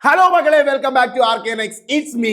Hello മക്കളെ, welcome back to RKNX. It's me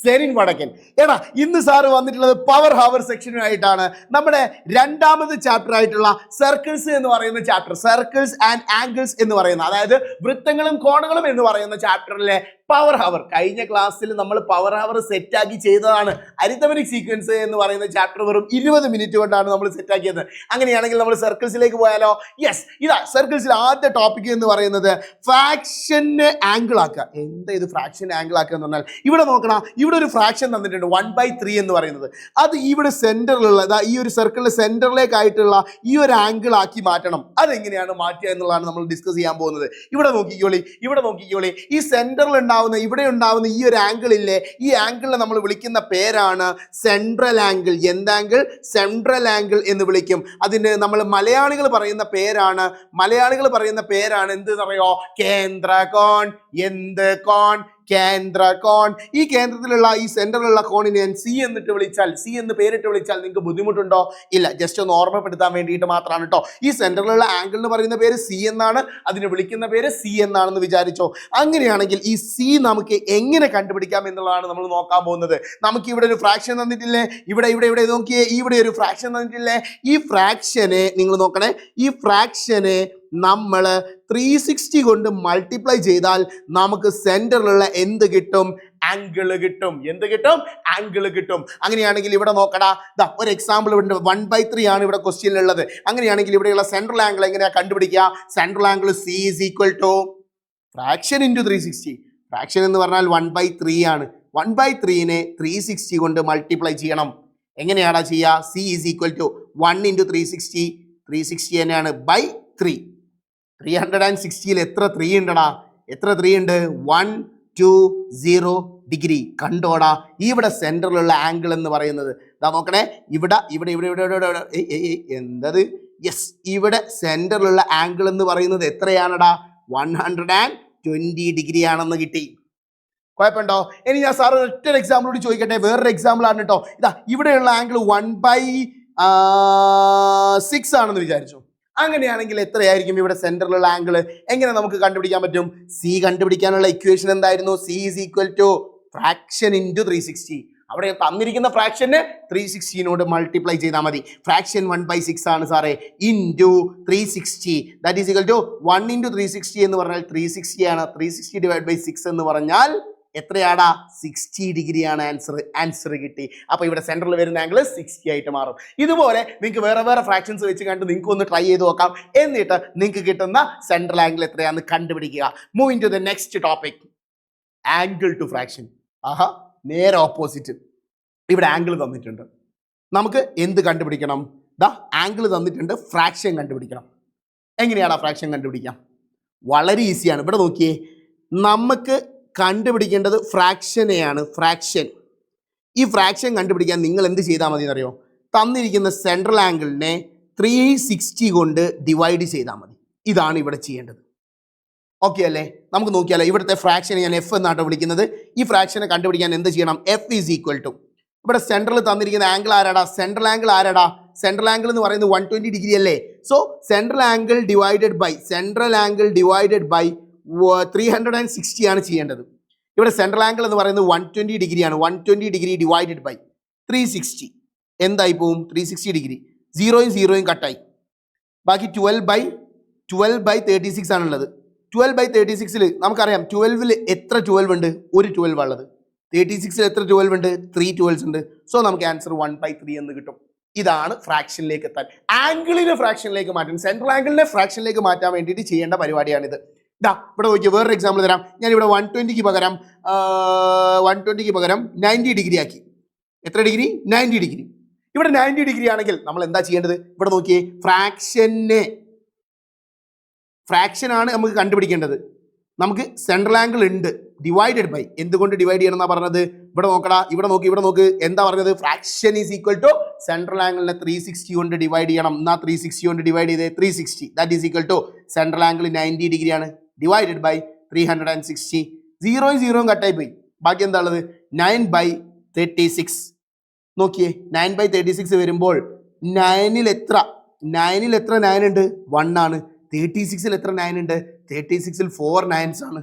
Serin Vadakkan. എടാ, ഇന്ന് സാറ് വന്നിട്ടുള്ളത് പവർ ഹവർ സെക്ഷനുമായിട്ടാണ്. നമ്മുടെ രണ്ടാമത് ചാപ്റ്റർ ആയിട്ടുള്ള സർക്കിൾസ് എന്ന് പറയുന്ന ചാപ്റ്റർ, സർക്കിൾസ് ആൻഡ് ആംഗിൾസ് എന്ന് പറയുന്ന, അതായത് വൃത്തങ്ങളും കോണുകളും എന്ന് പറയുന്ന ചാപ്റ്ററിലെ പവർ ഹവർ. കഴിഞ്ഞ ക്ലാസ്സിൽ നമ്മൾ പവർ ഹവർ സെറ്റാക്കി ചെയ്തതാണ്. അരിത്തമെറ്റിക് സീക്വൻസ് എന്ന് പറയുന്ന ചാപ്റ്റർ വെറും 20 മിനിറ്റ് കൊണ്ടാണ് നമ്മൾ സെറ്റാക്കിയത്. അങ്ങനെയാണെങ്കിൽ നമ്മൾ സർക്കിൾസിലേക്ക് പോയാലോ? യെസ്, ഇതാ സർക്കിൾസിൽ ആദ്യ ടോപ്പിക് എന്ന് പറയുന്നത് ഫ്രാക്ഷന് ആംഗിൾ ആക്കുക. എന്താ ഇത് ഫ്രാക്ഷൻ ആംഗിൾ ആക്കുക എന്ന് പറഞ്ഞാൽ, ഇവിടെ നോക്കണം, ഇവിടെ ഒരു ഫ്രാക്ഷൻ തന്നിട്ടുണ്ട് 1/3 എന്ന് പറയുന്നത്. അത് ഇവിടെ സെന്ററിലുള്ള ഈ ഒരു സർക്കിളിന്റെ സെന്ററിലേക്കായിട്ടുള്ള ഈ ഒരു ആംഗിൾ ആക്കി മാറ്റണം. അതെങ്ങനെയാണ് മാറ്റുക എന്നുള്ളതാണ് നമ്മൾ ഡിസ്കസ് ചെയ്യാൻ പോകുന്നത്. ഇവിടെ നോക്കിക്കോളി, ഈ സെന്ററിൽ ഇവിടെ ഉണ്ടാവുന്ന ഈ ഒരു ആംഗിൾ ഇല്ലേ, ഈ ആംഗിളിനെ നമ്മൾ വിളിക്കുന്ന പേരാണ് സെൻട്രൽ ആംഗിൾ. എന്താംഗിൾ? സെൻട്രൽ ആംഗിൾ എന്ന് വിളിക്കും. അതിന് നമ്മൾ മലയാളികൾ പറയുന്ന പേരാണ് എന്തെന്നറിയോ? കേന്ദ്രകോൺ. എന്ത് കോൺ? കേന്ദ്രകോൺ. ഈ കേന്ദ്രത്തിലുള്ള ഈ സെന്ററിലുള്ള കോണിനെ ഞാൻ സി എന്ന് പേരിട്ട് വിളിച്ചാൽ നിങ്ങൾക്ക് ബുദ്ധിമുട്ടുണ്ടോ? ഇല്ല, ജസ്റ്റ് ഒന്ന് ഓർമ്മപ്പെടുത്താൻ വേണ്ടിയിട്ട് മാത്രമാണ് കേട്ടോ. ഈ സെന്ററിലുള്ള ആംഗിൾ എന്ന് പറയുന്ന പേര് സി എന്നാണ്, അതിനെ വിളിക്കുന്ന പേര് സി എന്നാണെന്ന് വിചാരിച്ചോ. അങ്ങനെയാണെങ്കിൽ ഈ സി നമുക്ക് എങ്ങനെ കണ്ടുപിടിക്കാം എന്നുള്ളതാണ് നമ്മൾ നോക്കാൻ പോകുന്നത്. നമുക്ക് ഇവിടെ ഒരു ഫ്രാക്ഷൻ തന്നിട്ടില്ലേ, ഇവിടെ നോക്കിയേ, ഇവിടെ ഒരു ഫ്രാക്ഷൻ തന്നിട്ടില്ലേ. ഈ ഫ്രാക്ഷനെ നിങ്ങൾ നോക്കണേ, ഈ ഫ്രാക്ഷനെ നമ്മൾ 360 കൊണ്ട് മൾട്ടിപ്ലൈ ചെയ്താൽ നമുക്ക് സെന്ററിലുള്ള എന്ത് കിട്ടും? ആംഗിൾ കിട്ടും. എന്ത് കിട്ടും? ആംഗിൾ കിട്ടും. അങ്ങനെയാണെങ്കിൽ ഇവിടെ നോക്കടാ, ഒരു എക്സാമ്പിൾ ഉണ്ട്. 1/3 ആണ് ഇവിടെ ക്വസ്റ്റ്യനിലുള്ളത്. അങ്ങനെയാണെങ്കിൽ ഇവിടെയുള്ള സെൻട്രൽ ആംഗിൾ എങ്ങനെയാ കണ്ടുപിടിക്കുക? Central angle C is equal to fraction into 360. ഫ്രാക്ഷൻ എന്ന് പറഞ്ഞാൽ 1/3 ആണ്. 1/3നെ 360 കൊണ്ട് മൾട്ടിപ്ലൈ ചെയ്യണം. എങ്ങനെയാടാ ചെയ്യുക? C is equal to 1 into 360. 360 തന്നെയാണ് ബൈ 3. 360ൽ എത്ര 3 ഉണ്ടടാ? എത്ര 3 ഉണ്ട്? 120 ഡിഗ്രി. കണ്ടോടാ, ഇവിടെ സെന്ററിലുള്ള ആംഗിൾ എന്ന് പറയുന്നത് നോക്കണേ, ഇവിടെ എന്തത്? യെസ്, ഇവിടെ സെന്ററിലുള്ള ആംഗിൾ എന്ന് പറയുന്നത് എത്രയാണടാ? 120 ഡിഗ്രി ആണെന്ന് കിട്ടി. കുഴപ്പമുണ്ടോ? ഇനി ഞാൻ സാറ് ഒറ്റ എക്സാമ്പിൾ കൂടി ചോദിക്കട്ടെ. വേറൊരു എക്സാമ്പിൾ ആണ് കേട്ടോ. ഇവിടെയുള്ള ആംഗിൾ 1/6 ആണെന്ന് വിചാരിച്ചു. അങ്ങനെയാണെങ്കിൽ എത്രയായിരിക്കും ഇവിടെ സെന്ററിലുള്ള ആംഗിൾ? എങ്ങനെ നമുക്ക് കണ്ടുപിടിക്കാൻ പറ്റും? സി കണ്ടുപിടിക്കാനുള്ള ഇക്വേഷൻ എന്തായിരുന്നു? C is equal to fraction into 360. അവിടെ തന്നിരിക്കുന്ന ഫ്രാക്ഷന് 360നോട് മൾട്ടിപ്ലൈ ചെയ്താൽ മതി. ഫ്രാക്ഷൻ 1/6 ആണ് സാറേ, into 360. That is equal to 1 into 360 എന്ന് പറഞ്ഞാൽ 360 ആണ്. 360 ഡിവൈഡ് ബൈ 6 എന്ന് പറഞ്ഞാൽ എത്രയാടാ? 60 ഡിഗ്രിയാണ് ആൻസർ കിട്ടി. അപ്പോൾ ഇവിടെ സെൻട്രൽ വരുന്ന ആംഗിൾ 60 ആയിട്ട് മാറും. ഇതുപോലെ നിങ്ങൾക്ക് വേറെ ഫ്രാക്ഷൻസ് വെച്ച് കണ്ട് നിങ്ങൾക്ക് ഒന്ന് ട്രൈ ചെയ്ത് നോക്കാം. എന്നിട്ട് നിങ്ങൾക്ക് കിട്ടുന്ന സെൻട്രൽ ആംഗിൾ എത്രയാണെന്ന് കണ്ടുപിടിക്കുക. Moving to the next topic, angle to fraction. നേരെ ഓപ്പോസിറ്റ്. ഇവിടെ ആംഗിൾ തന്നിട്ടുണ്ട്, നമുക്ക് എന്ത് കണ്ടുപിടിക്കണം? ആംഗിൾ തന്നിട്ടുണ്ട്, ഫ്രാക്ഷൻ കണ്ടുപിടിക്കണം. എങ്ങനെയാണ് ഫ്രാക്ഷൻ കണ്ടുപിടിക്കാം? വളരെ ഈസിയാണ്. ഇവിടെ നോക്കിയേ, നമുക്ക് കണ്ടുപിടിക്കേണ്ടത് ഫ്രാക്ഷനെയാണ്. ഫ്രാക്ഷൻ. ഈ ഫ്രാക്ഷൻ കണ്ടുപിടിക്കാൻ നിങ്ങൾ എന്ത് ചെയ്താൽ മതി എന്നറിയോ? തന്നിരിക്കുന്ന സെൻട്രൽ ആംഗിളിനെ 360 കൊണ്ട് ഡിവൈഡ് ചെയ്താൽ മതി. ഇതാണ് ഇവിടെ ചെയ്യേണ്ടത്. ഓക്കെ അല്ലേ? നമുക്ക് നോക്കിയാലോ. ഇവിടുത്തെ ഫ്രാക്ഷനെ ഞാൻ എഫ് എന്നാട്ടോ വിളിക്കുന്നത്. ഈ ഫ്രാക്ഷനെ കണ്ടുപിടിക്കാൻ എന്ത് ചെയ്യണം? എഫ് ഈസ് ഈക്വൽ ടു, ഇവിടെ സെൻട്രൽ തന്നിരിക്കുന്ന ആംഗിൾ ആരാടാ? സെൻട്രൽ ആംഗിൾ ആരാടാ? സെൻട്രൽ ആംഗിൾ എന്ന് പറയുന്നത് 120 ഡിഗ്രി അല്ലേ? So central angle divided by 360 ആണ് ചെയ്യേണ്ടത്. ഇവിടെ സെൻട്രൽ ആംഗിൾ എന്ന് പറയുന്നത് 120 ഡിഗ്രിയാണ്. 120 ഡിഗ്രി ഡിവൈഡഡ് ബൈ 360 എന്തായി പോവും? 360 ഡിഗ്രി. 0 കട്ടായി. ബാക്കി 12/36 ആണുള്ളത്. 12/36ൽ നമുക്കറിയാം 12ൽ എത്ര 12 ഉണ്ട്? ഒരു 12 ഉള്ളത്. 36ൽ എത്ര 12 ഉണ്ട്? 3 12s ഉണ്ട്. സോ നമുക്ക് ആൻസർ 1/3 എന്ന് കിട്ടും. ഇതാണ് ഫ്രാക്ഷനിലേക്ക് എത്താൻ, ആംഗിളിനെ ഫ്രാക്ഷനിലേക്ക് മാറ്റാൻ, സെൻട്രൽ ആംഗിളിനെ ഫ്രാക്ഷനിലേക്ക് മാറ്റാൻ വേണ്ടിയിട്ട് ചെയ്യേണ്ട പരിപാടിയാണിത്. ഇവിടെ നോക്കിയോ, വേറൊരു എക്സാമ്പിൾ തരാം. ഞാനിവിടെ 120ക്ക് പകരം 90 ഡിഗ്രി ആക്കി. എത്ര ഡിഗ്രി? 90 ഡിഗ്രി. ഇവിടെ 90 ഡിഗ്രി ആണെങ്കിൽ നമ്മൾ എന്താ ചെയ്യേണ്ടത്? ഇവിടെ നോക്കിയേ, ഫ്രാക്ഷനാണ് നമുക്ക് കണ്ടുപിടിക്കേണ്ടത്. നമുക്ക് സെൻട്രൽ ആംഗിൾ ഉണ്ട്, ഡിവൈഡഡ് ബൈ. എന്തുകൊണ്ട് ഡിവൈഡ് ചെയ്യണം എന്നാ പറഞ്ഞത്? ഇവിടെ നോക്കടാ, ഇവിടെ നോക്ക് എന്താ പറഞ്ഞത്? Fraction is equal to central ആംഗിളിനെ 360 കൊണ്ട് ഡിവൈഡ് ചെയ്യണം. എന്നാ 360 കൊണ്ട് ഡിവൈഡ് ചെയ്തേ. 360 that is equal to central angle 90 ഡിഗ്രിയാണ്, ഡിവൈഡഡ് ബൈ 360. 0 കട്ടായി പോയി. ബാക്കി എന്താ ഉള്ളത്? 9/36. നോക്കിയേ, 9/36 വരുമ്പോൾ 9ൽ എത്ര 9 ഉണ്ട്? 1 ആണ്. 36ൽ എത്ര 9 ഉണ്ട്? 36ൽ 4 9s ആണ്.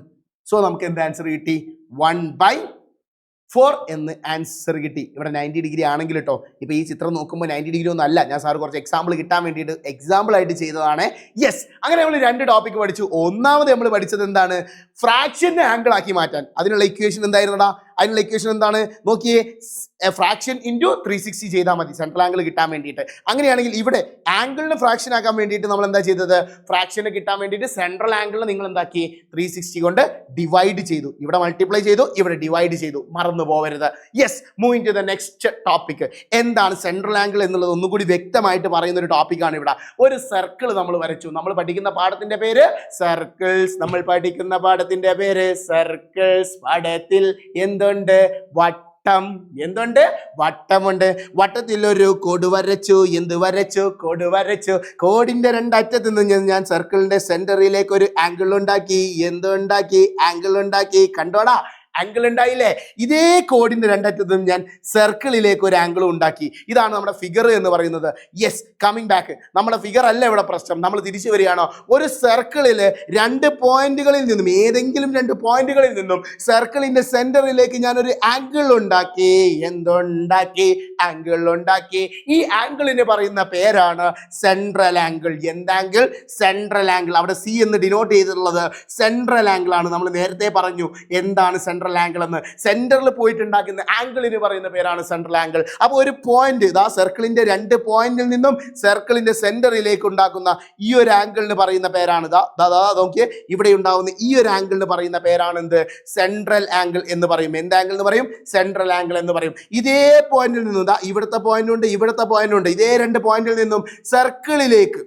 സോ നമുക്ക് എന്ത് ആൻസർ കിട്ടി? 1/4 എന്ന് ആൻസർ കിട്ടി. ഇവിടെ 90 ഡിഗ്രി ആണെങ്കിൽ കേട്ടോ, ഇപ്പൊ ഈ ചിത്രം നോക്കുമ്പോൾ 90 ഡിഗ്രി ഒന്നും അല്ല, ഞാൻ സാർ കുറച്ച് എക്സാമ്പിൾ കിട്ടാൻ വേണ്ടിയിട്ട് എക്സാമ്പിൾ ആയിട്ട് ചെയ്തതാണ്. യെസ്, അങ്ങനെ നമ്മൾ 2 ടോപ്പിക് പഠിച്ചു. ഒന്നാമത് നമ്മൾ പഠിച്ചത് എന്താണ്? ഫ്രാക്ഷനെ ആംഗിൾ ആക്കി മാറ്റാൻ. അതിനുള്ള ഇക്വേഷൻ എന്തായിരുന്നടാ? അതിനുള്ള ഇക്വേഷൻ എന്താണ്? നോക്കിയേ, ഫ്രാക്ഷൻ ഇൻറ്റു 360 ചെയ്താൽ മതി സെൻട്രൽ ആംഗിൾ കിട്ടാൻ വേണ്ടിയിട്ട്. അങ്ങനെയാണെങ്കിൽ ഇവിടെ ആംഗിളിന് ഫ്രാക്ഷൻ ആക്കാൻ വേണ്ടിയിട്ട് നമ്മൾ എന്താ ചെയ്തത്? ഫ്രാക്ഷന് കിട്ടാൻ വേണ്ടിയിട്ട് സെൻട്രൽ ആംഗിളിന് നിങ്ങൾ എന്താക്കി? 360 കൊണ്ട് ഡിവൈഡ് ചെയ്തു. ഇവിടെ മൾട്ടിപ്ലൈ ചെയ്തു, ഇവിടെ ഡിവൈഡ് ചെയ്തു. മറന്നു പോകരുത്. Yes, moving to the next topic. എന്താണ് സെൻട്രൽ ആംഗിൾ എന്നുള്ളത് ഒന്നുകൂടി വ്യക്തമായിട്ട് പറയുന്ന ഒരു ടോപ്പിക്കാണ് ഇവിടെ. ഒരു സർക്കിൾ നമ്മൾ വരച്ചു. നമ്മൾ പഠിക്കുന്ന പാഠത്തിന്റെ പേര് സർക്കിൾസ്. നമ്മൾ പഠിക്കുന്ന പാഠത്തിന്റെ പേര് സർക്കിൾസ്. പാഠത്തിൽ എന്തുണ്ട്? എന്തുണ്ട്? വട്ടമുണ്ട്. വട്ടത്തിൽ ഒരു കോഡ് വരച്ചു. എന്ത് വരച്ചു? കോഡ് വരച്ചു. കോഡിന്റെ രണ്ടറ്റത്ത് നിന്ന് ഞാൻ സർക്കിളിന്റെ സെന്ററിലേക്ക് ഒരു ആംഗിൾ ഉണ്ടാക്കി. എന്തുണ്ടാക്കി? ആംഗിൾ ഉണ്ടാക്കി. കണ്ടോടാ, ആംഗിൾ ഉണ്ടായില്ലേ? ഇതേ കോഡിന്റെ രണ്ടറ്റത്തും ഞാൻ സർക്കിളിലേക്ക് ഒരു ആംഗിൾ ഉണ്ടാക്കി. ഇതാണ് നമ്മുടെ ഫിഗർ എന്ന് പറയുന്നത്. Yes, coming back. നമ്മുടെ ഫിഗർ അല്ല ഇവിടെ പ്രശ്നം. നമ്മൾ തിരിച്ചു വരികയാണോ? ഒരു സർക്കിളില് 2 പോയിന്റുകളിൽ നിന്നും, ഏതെങ്കിലും 2 പോയിന്റുകളിൽ നിന്നും സർക്കിളിന്റെ സെന്ററിലേക്ക് ഞാൻ ഒരു ആംഗിൾ ഉണ്ടാക്കി. എന്തുണ്ടാക്കി? ആംഗിൾ ഉണ്ടാക്കി. ഈ ആംഗിളിന് പറയുന്ന പേരാണ് സെൻട്രൽ ആംഗിൾ. എന്താംഗിൾ? Central angle. അവിടെ സി എന്ന് ഡിനോട്ട് ചെയ്തിട്ടുള്ളത് സെൻട്രൽ ആംഗിൾ ആണ്. നമ്മൾ നേരത്തെ പറഞ്ഞു എന്താണ് സെൻട്രൽ ആംഗിൾ എന്ന്. സെന്ററിൽ പോയിട്ടുണ്ടാക്കുന്ന ആംഗിളിന് പറയുന്ന പേരാണ് സെൻട്രൽ ആംഗിൾ. അപ്പോൾ ഒരു പോയിന്റ്, ഇതാ സർക്കിളിന്റെ 2 പോയിന്റിൽ നിന്നും സർക്കിളിന്റെ സെന്ററിലേക്ക് ഉണ്ടാക്കുന്ന ഈ ഒരു ആംഗിളിന് പറയുന്ന പേരാണ് നോക്കിയേ, ഇവിടെ ഉണ്ടാവുന്ന ഈ ഒരു ആംഗിളിന് പറയുന്ന പേരാണ് എന്ത്? സെൻട്രൽ ആംഗിൾ എന്ന് പറയും. എന്ത് ആംഗിൾ എന്ന് പറയും? സെൻട്രൽ ആംഗിൾ എന്ന് പറയും. ഇതേ പോയിന്റിൽ നിന്നും, ഇവിടുത്തെ പോയിന്റ് ഉണ്ട്, ഇവിടുത്തെ പോയിന്റ് ഉണ്ട്, ഇതേ 2 പോയിന്റിൽ നിന്നും സർക്കിളിലേക്ക്,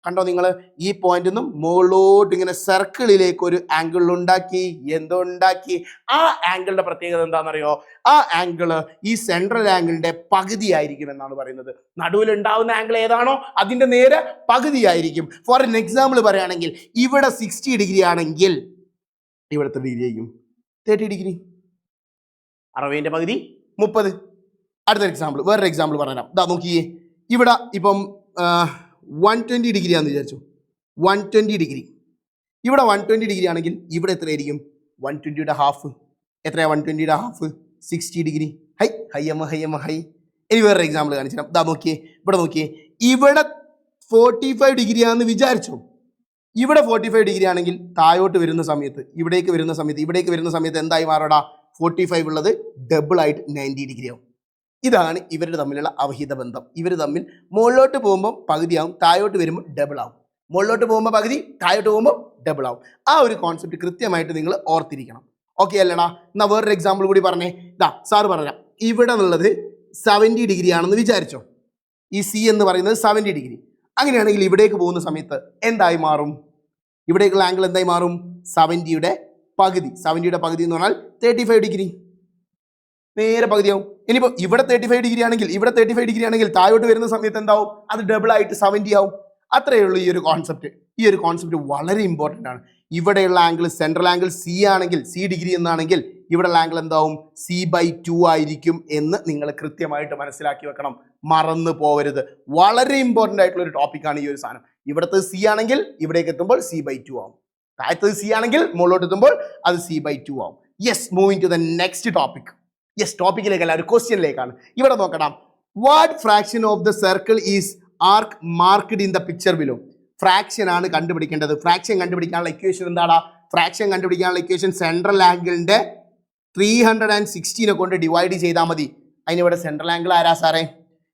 കണ്ടോ നിങ്ങൾ, ഈ പോയിന്റിൽ നിന്നും മുകളിലോട്ട് ഇങ്ങനെ സർക്കിളിലേക്ക് ഒരു ആംഗിൾ ഉണ്ടാക്കി. എന്തുണ്ടാക്കി? ആ ആംഗിളിന്റെ പ്രത്യേകത എന്താണെന്നറിയോ? ആ ആംഗിള് ഈ സെൻട്രൽ ആംഗിളിന്റെ പകുതി ആയിരിക്കും എന്നാണ് പറയുന്നത്. നടുവിൽ ഉണ്ടാവുന്ന ആംഗിൾ ഏതാണോ അതിന്റെ നേരെ പകുതിയായിരിക്കും. ഫോർ എൻ എക്സാമ്പിൾ പറയുകയാണെങ്കിൽ, ഇവിടെ 60 ഡിഗ്രി ആണെങ്കിൽ ഇവിടുത്തെ ഡിഗ്രി ആയിരിക്കും 30 ഡിഗ്രി. 60ന്റെ പകുതി 30. അടുത്തൊരു എക്സാമ്പിൾ, വേറൊരു എക്സാമ്പിൾ പറഞ്ഞുതരാം. ഇതാ നോക്കിയേ, ഇവിടെ ഇപ്പം 120 ഡിഗ്രി ആണെന്ന് വിചാരിച്ചു. 120 ഡിഗ്രി, ഇവിടെ 120 ഡിഗ്രി ആണെങ്കിൽ ഇവിടെ എത്രയായിരിക്കും? 120യുടെ ഹാഫ്. എത്രയാണ് 120യുടെ ഹാഫ്? 60 ഡിഗ്രി. High high. ഇനി വേറൊരു എക്സാമ്പിൾ കാണിച്ചു തരാം. ഇതാ നോക്കിയേ, ഇവിടെ നോക്കിയേ, ഇവിടെ 45 ഡിഗ്രി ആണെന്ന് വിചാരിച്ചു. ഇവിടെ 45 ഡിഗ്രി ആണെങ്കിൽ താഴോട്ട് വരുന്ന സമയത്ത്, ഇവിടേക്ക് വരുന്ന സമയത്ത് എന്തായി മാറടാ? 45 ഉള്ളത് ഡബിൾ ആയിട്ട് 90 ഡിഗ്രി ആവും. ഇതാണ് ഇവരുടെ തമ്മിലുള്ള അവഹിത ബന്ധം. ഇവർ തമ്മിൽ മുകളിലോട്ട് പോകുമ്പോൾ പകുതിയാവും, താഴോട്ട് വരുമ്പോൾ ഡബിൾ ആവും. മുകളിലോട്ട് പോകുമ്പോൾ പകുതി, താഴോട്ട് പോകുമ്പോൾ ഡബിൾ ആവും. ആ ഒരു കോൺസെപ്റ്റ് കൃത്യമായിട്ട് നിങ്ങൾ ഓർത്തിരിക്കണം. ഓക്കെ അല്ലടാ? എന്നാൽ വേറൊരു എക്സാമ്പിൾ കൂടി പറഞ്ഞേ. ഇതാ സാറ് പറഞ്ഞുതരാം. ഇവിടെ എന്നുള്ളത് 70 ഡിഗ്രി ആണെന്ന് വിചാരിച്ചോ. ഈ സി എന്ന് പറയുന്നത് 70 ഡിഗ്രി. അങ്ങനെയാണെങ്കിൽ ഇവിടേക്ക് പോകുന്ന സമയത്ത് എന്തായി മാറും? ഇവിടേക്കുള്ള ആംഗിൾ എന്തായി മാറും? 70യുടെ പകുതി. 70യുടെ പകുതി എന്ന് പറഞ്ഞാൽ 35 ഡിഗ്രി. നേരെ പകുതിയാവും. ഇനിയിപ്പോൾ ഇവിടെ 35 ഡിഗ്രി ആണെങ്കിൽ താഴോട്ട് വരുന്ന സമയത്ത് എന്താവും? അത് ഡബിൾ ആയിട്ട് 70 ആവും. അത്രയേ ഉള്ളൂ ഈ ഒരു കോൺസെപ്റ്റ്. ഈ ഒരു കോൺസെപ്റ്റ് വളരെ ഇമ്പോർട്ടൻ്റ് ആണ്. ഇവിടെയുള്ള ആംഗിൾ സെൻട്രൽ ആംഗിൾ സി ആണെങ്കിൽ, സി ഡിഗ്രി എന്നാണെങ്കിൽ ഇവിടെയുള്ള ആംഗിൾ എന്താവും? C/2 ആയിരിക്കും എന്ന് നിങ്ങൾ കൃത്യമായിട്ട് മനസ്സിലാക്കി വെക്കണം. മറന്നു പോകരുത്. വളരെ ഇമ്പോർട്ടൻ്റ് ആയിട്ടുള്ള ഒരു ടോപ്പിക്കാണ് ഈ ഒരു സാധനം. ഇവിടുത്തെ സി ആണെങ്കിൽ ഇവിടേക്ക് എത്തുമ്പോൾ C/2 ആവും. താഴത്തത് സി ആണെങ്കിൽ മുകളിലോട്ട് എത്തുമ്പോൾ അത് C/2 ആവും. Yes, moving to the next topic. Yes, ടോപ്പിക്കിലേക്കല്ല, ഒരു ക്വസ്റ്റ്യനിലേക്കാണ്. ഇവിടെ നോക്കണം. What fraction of the circle is arc marked in the picture below? Fraction ആണ് കണ്ടുപിടിക്കേണ്ടത്. ഫ്രാക്ഷൻ കണ്ടുപിടിക്കാനുള്ള ഇക്വേഷൻ എന്താണ്? ഫ്രാക്ഷൻ കണ്ടുപിടിക്കാനുള്ള ഇക്വേഷൻ സെൻട്രൽ ആംഗിളിന്റെ 316 കൊണ്ട് ഡിവൈഡ് ചെയ്താൽ മതി. അതിനിവിടെ സെൻട്രൽ ആംഗിൾ ആരാ സാറേ?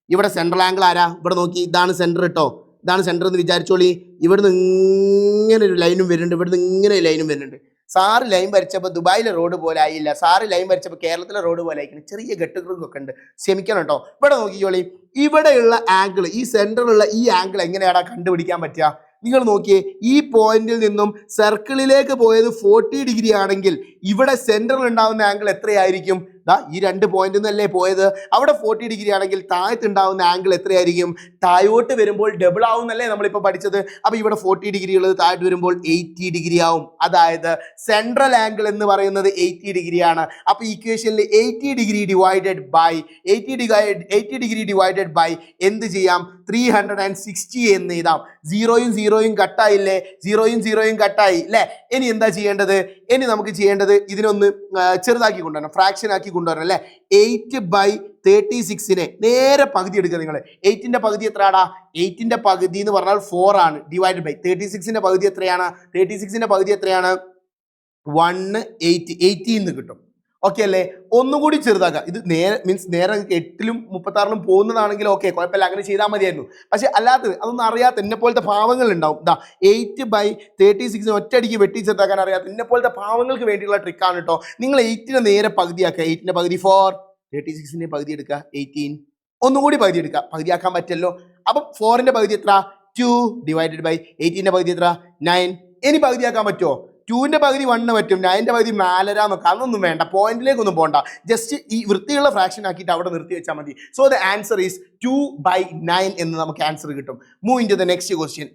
ഇവിടെ സെൻട്രൽ ആംഗിൾ ആരാ? ഇവിടെ നോക്കി, ഇതാണ് സെൻറ്റർ കേട്ടോ. ഇതാണ് സെൻറ്റർ എന്ന് വിചാരിച്ചോളി. ഇവിടുന്ന് ഇങ്ങനെ ഒരു ലൈനും വരുന്നുണ്ട്, ഇവിടുന്ന് ഇങ്ങനെ ഒരു ലൈനും വരുന്നുണ്ട്. സാറ് ലൈൻ വരച്ചപ്പോൾ ദുബായിലെ റോഡ് പോലെ ആയില്ല, സാറ് ലൈൻ വരച്ചപ്പോൾ കേരളത്തിലെ റോഡ് പോലെ ആയിരിക്കണം. ചെറിയ ഗട്ടുകളൊക്കെ ഉണ്ട്, ക്ഷമിക്കണം കേട്ടോ. ഇവിടെ നോക്കിക്കോളി, ഇവിടെയുള്ള ആംഗിൾ, ഈ സെൻറ്ററിലുള്ള ഈ ആംഗിൾ എങ്ങനെയാണ് കണ്ടുപിടിക്കാൻ പറ്റുക? നിങ്ങൾ നോക്കിയേ, ഈ പോയിന്റിൽ നിന്നും സർക്കിളിലേക്ക് പോയത് 40 ഡിഗ്രി ആണെങ്കിൽ ഇവിടെ സെൻറ്ററിൽ ഉണ്ടാകുന്ന ആംഗിൾ എത്രയായിരിക്കും? ദാ ഈ 2 പോയിന്റ് നിന്നല്ലേ പോയത്. അവിടെ 40 ഡിഗ്രി ആണെങ്കിൽ താഴത്തുണ്ടാവുന്ന ആംഗിൾ എത്രയായിരിക്കും? താഴോട്ട് വരുമ്പോൾ ഡബിൾ ആവുന്നല്ലേ നമ്മളിപ്പോൾ പഠിച്ചത്. അപ്പൊ ഇവിടെ 40 ഡിഗ്രി ഉള്ളത് താഴോട്ട് വരുമ്പോൾ 80 ഡിഗ്രി ആവും. അതായത് സെൻട്രൽ ആംഗിൾ എന്ന് പറയുന്നത് 80 ഡിഗ്രി ആണ്. അപ്പൊ ഇക്വേഷനിൽ 80 degree divided by 80 degree divided by എന്ത് ചെയ്യാം? 360 എന്ന് എഴുതാം. 0 കട്ടായില്ലേ? 0 കട്ടായി അല്ലേ? ഇനി എന്താ ചെയ്യേണ്ടത്? ഇനി നമുക്ക് ചെയ്യേണ്ടത് ഇതിനൊന്ന് ചെറുതാക്കി കൊണ്ടുവരണം, ഫ്രാക്ഷൻ ആക്കി കൊണ്ടുവരണം അല്ലേ? 8/36 നേരെ പകുതി എടുക്കുക നിങ്ങൾ. 8ന്റെ പകുതി എത്രയാടാ? 8ന്റെ പകുതി എന്ന് പറഞ്ഞാൽ 4 ആണ്. ഡിവൈഡഡ് ബൈ 36ന്റെ പകുതി എത്രയാണ്? 36ന്റെ പകുതി എത്രയാണ്? 180 എന്ന് കിട്ടും. ഓക്കെ അല്ലേ? ഒന്നുകൂടി ചെറുതാക്കാം. ഇത് നേരെ മീൻസ് നേരെ 8ലും 36ലും പോകുന്നതാണെങ്കിൽ ഓക്കെ, കുഴപ്പമില്ല, അങ്ങനെ ചെയ്താൽ മതിയായിരുന്നു. പക്ഷെ അല്ലാത്തത് അതൊന്നും അറിയാത്ത എന്നെ പോലത്തെ പാവങ്ങൾ ഉണ്ടാവും. ഇതാ 8/36 ഒറ്റയടിക്ക് വെട്ടി ചെറുതാക്കാൻ അറിയാത്ത എന്നെ പോലത്തെ പാവങ്ങൾക്ക് വേണ്ടിയുള്ള ട്രിക്കാണ് കേട്ടോ. നിങ്ങൾ 8നെ നേരെ പകുതിയാക്കുക. 8ന്റെ പകുതി 4, 36ന്റെ പകുതി എടുക്കുക 18, ഒന്നുകൂടി പകുതി എടുക്കുക. പകുതിയാക്കാൻ പറ്റല്ലോ. അപ്പം 4ന്റെ പകുതി എത്ര? 2 ഡിവൈഡഡ് ബൈ 18ന്റെ പകുതി എത്ര? 9. ഇനി പകുതിയാക്കാൻ പറ്റുമോ? 2ന്റെ പകുതി 1 പറ്റും, 9ന്റെ പകുതി 4 നോക്കാം. അതൊന്നും വേണ്ട, പോയിന്റിലേക്കൊന്നും പോകണ്ട. ജസ്റ്റ് ഈ വൃത്തിയുള്ള ഫ്രാക്ഷൻ ആക്കിയിട്ട് അവിടെ നിർത്തി വെച്ചാൽ മതി. സോ ദ ആൻസർ ഈസ് 2/9 എന്ന് നമുക്ക് ആൻസർ കിട്ടും. Move in to the next question.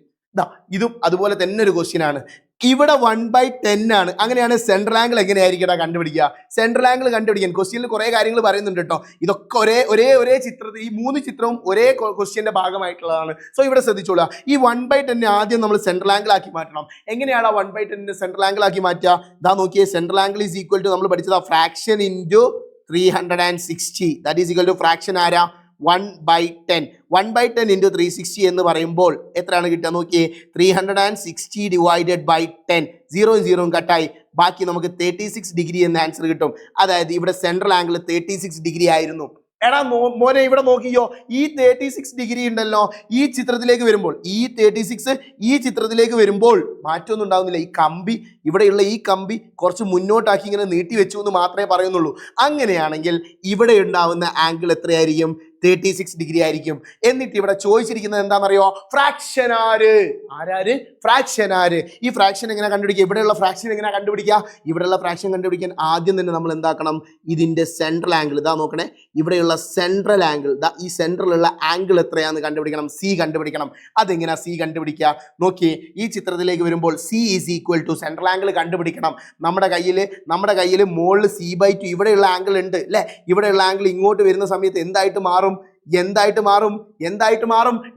ഇതും അതുപോലെ തന്നെ ഒരു ക്വസ്റ്റ്യൻ ആണ്. ഇവിടെ 1/10 ആണ്. അങ്ങനെയാണ് സെൻട്രൽ ആംഗിൾ എങ്ങനെയായിരിക്കും കണ്ടുപിടിക്കുക? സെൻട്രൽ ആംഗിൾ കണ്ടുപിടിക്കാൻ ക്വസ്റ്റ്യനിൽ കുറെ കാര്യങ്ങൾ പറയുന്നുണ്ട് കേട്ടോ. ഇതൊക്കെ ഒരേ ചിത്രത്തിൽ, ഈ 3 ചിത്രവും ഒരേ ക്വസ്റ്റ്യന്റെ ഭാഗമായിട്ടുള്ളതാണ്. സോ ഇവിടെ ശ്രദ്ധിച്ചോളൂ. ഈ 1/10 ആദ്യം നമ്മൾ സെൻട്രൽ ആംഗിൾ ആക്കി മാറ്റണം. എങ്ങനെയാണ് 1/10 സെൻട്രൽ ആംഗിൾ ആക്കി മാറ്റുക? ഇതാ നോക്കിയേ, central angle is equal to നമ്മൾ പഠിച്ചത് fraction into 360. That is equal to fraction ആരാ? 1/10. 1/10 ഇൻറ്റു 360 എന്ന് പറയുമ്പോൾ എത്രയാണ് കിട്ടുക? നോക്കിയേ, 360 ഡിവൈഡഡ് ബൈ 10. 0 കട്ടായി. ബാക്കി നമുക്ക് 36 ഡിഗ്രി എന്ന ആൻസർ കിട്ടും. അതായത് ഇവിടെ സെൻട്രൽ ആംഗിൾ 36 ഡിഗ്രി ആയിരുന്നു. എടാ മോനെ ഇവിടെ നോക്കിയോ, ഈ 36 ഡിഗ്രി ഉണ്ടല്ലോ ഈ ചിത്രത്തിലേക്ക് വരുമ്പോൾ, ഈ 36 ഈ ചിത്രത്തിലേക്ക് വരുമ്പോൾ മാറ്റമൊന്നും ഉണ്ടാകുന്നില്ല. ഈ കമ്പി, ഇവിടെയുള്ള ഈ കമ്പി കുറച്ച് മുന്നോട്ടാക്കി ഇങ്ങനെ നീട്ടി വെച്ചു എന്ന് മാത്രമേ പറയുന്നുള്ളൂ. അങ്ങനെയാണെങ്കിൽ ഇവിടെ ഉണ്ടാവുന്ന ആംഗിൾ എത്രയായിരിക്കും? 36 ഡിഗ്രി ആയിരിക്കും. എന്നിട്ട് ഇവിടെ ചോദിച്ചിരിക്കുന്നത് എന്താണെന്നറിയോ? ഫ്രാക്ഷൻ ആര്? ആരാര്? ഫ്രാക്ഷൻ ആര്? ഈ ഫ്രാക്ഷൻ എങ്ങനെ കണ്ടുപിടിക്കുക? ഇവിടെയുള്ള ഫ്രാക്ഷൻ എങ്ങനെ കണ്ടുപിടിക്കുക? ഇവിടെയുള്ള ഫ്രാക്ഷൻ കണ്ടുപിടിക്കാൻ ആദ്യം തന്നെ നമ്മൾ എന്താക്കണം? ഇതിന്റെ സെൻട്രൽ ആംഗിൾ ഇതാ നോക്കണേ, ഇവിടെയുള്ള സെൻട്രൽ ആംഗിൾ, ഈ സെൻട്രലുള്ള ആംഗിൾ എത്രയാണെന്ന് കണ്ടുപിടിക്കണം. സി കണ്ടുപിടിക്കണം. അതെങ്ങനെയാ സി കണ്ടുപിടിക്കുക? നോക്കിയേ, ഈ ചിത്രത്തിലേക്ക് വരുമ്പോൾ C is equal to central angle കണ്ടുപിടിക്കണം. നമ്മുടെ കയ്യിൽ മുകളിൽ C/2 ഇവിടെയുള്ള ആംഗിൾ ഉണ്ട് അല്ലെ? ഇവിടെയുള്ള ആംഗിൾ ഇങ്ങോട്ട് വരുന്ന സമയത്ത് എന്തായിട്ട് മാറും?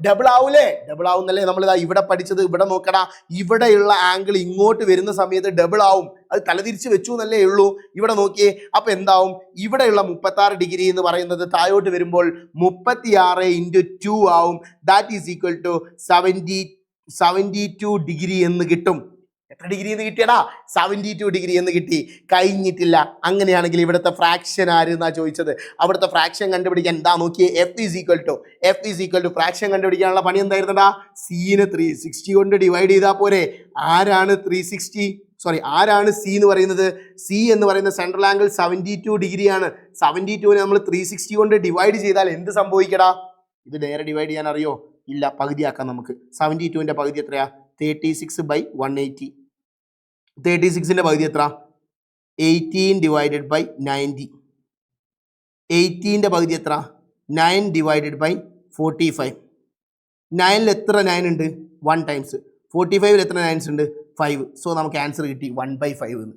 ഡബിൾ ആവൂലേ? ഡബിൾ ആവുന്നല്ലേ നമ്മൾ ഇവിടെ പഠിച്ചത്. ഇവിടെ നോക്കടാ, ഇവിടെയുള്ള ആംഗിൾ ഇങ്ങോട്ട് വരുന്ന സമയത്ത് ഡബിൾ ആവും. അത് തലതിരിച്ച് വെച്ചു എന്നല്ലേ ഉള്ളൂ. ഇവിടെ നോക്കിയേ, അപ്പൊ എന്താവും? ഇവിടെയുള്ള 36 ഡിഗ്രി എന്ന് പറയുന്നത് താഴോട്ട് വരുമ്പോൾ 36 × 2 ആവും. That is equal to 72 degree എന്ന് കിട്ടും. എത്ര ഡിഗ്രി എന്ന് കിട്ടിയടാ? 72 ഡിഗ്രി എന്ന് കിട്ടി. കഴിഞ്ഞിട്ടില്ല. അങ്ങനെയാണെങ്കിൽ ഇവിടുത്തെ ഫ്രാക്ഷൻ ആര് എന്നാ ചോദിച്ചത്. അവിടുത്തെ ഫ്രാക്ഷൻ കണ്ടുപിടിക്കാൻ എന്താ നോക്കിയേ, F is equal to fraction കണ്ടുപിടിക്കാനുള്ള പണി എന്തായിരുന്നടാ? സീനെ 360 കൊണ്ട് ഡിവൈഡ് ചെയ്താൽ പോരെ. ആരാണ് 360? ആരാണ് സി എന്ന് പറയുന്നത്? സി എന്ന് പറയുന്ന സെൻട്രൽ ആംഗിൾ 72 ഡിഗ്രിയാണ്. 72നെ നമ്മൾ 360 കൊണ്ട് ഡിവൈഡ് ചെയ്താൽ എന്ത് സംഭവിക്കടാ? ഇത് നേരെ ഡിവൈഡ് ചെയ്യാൻ അറിയോ? ഇല്ല, പകുതിയാക്കാം നമുക്ക്. 72ന്റെ പകുതി എത്രയാ? 36/180. 36ന്റെ പകുതി എത്ര? 18 ഡിവൈഡഡ് ബൈ 90. 18ന്റെ പകുതി എത്ര? 9 ഡിവൈഡഡ് ബൈ 45. 9ൽ എത്ര 9 ഉണ്ട്? 1 ടൈംസ്. 45ൽ എത്ര 9s ഉണ്ട്? 5. സോ നമുക്ക് ആൻസർ കിട്ടി 1/5 എന്ന്.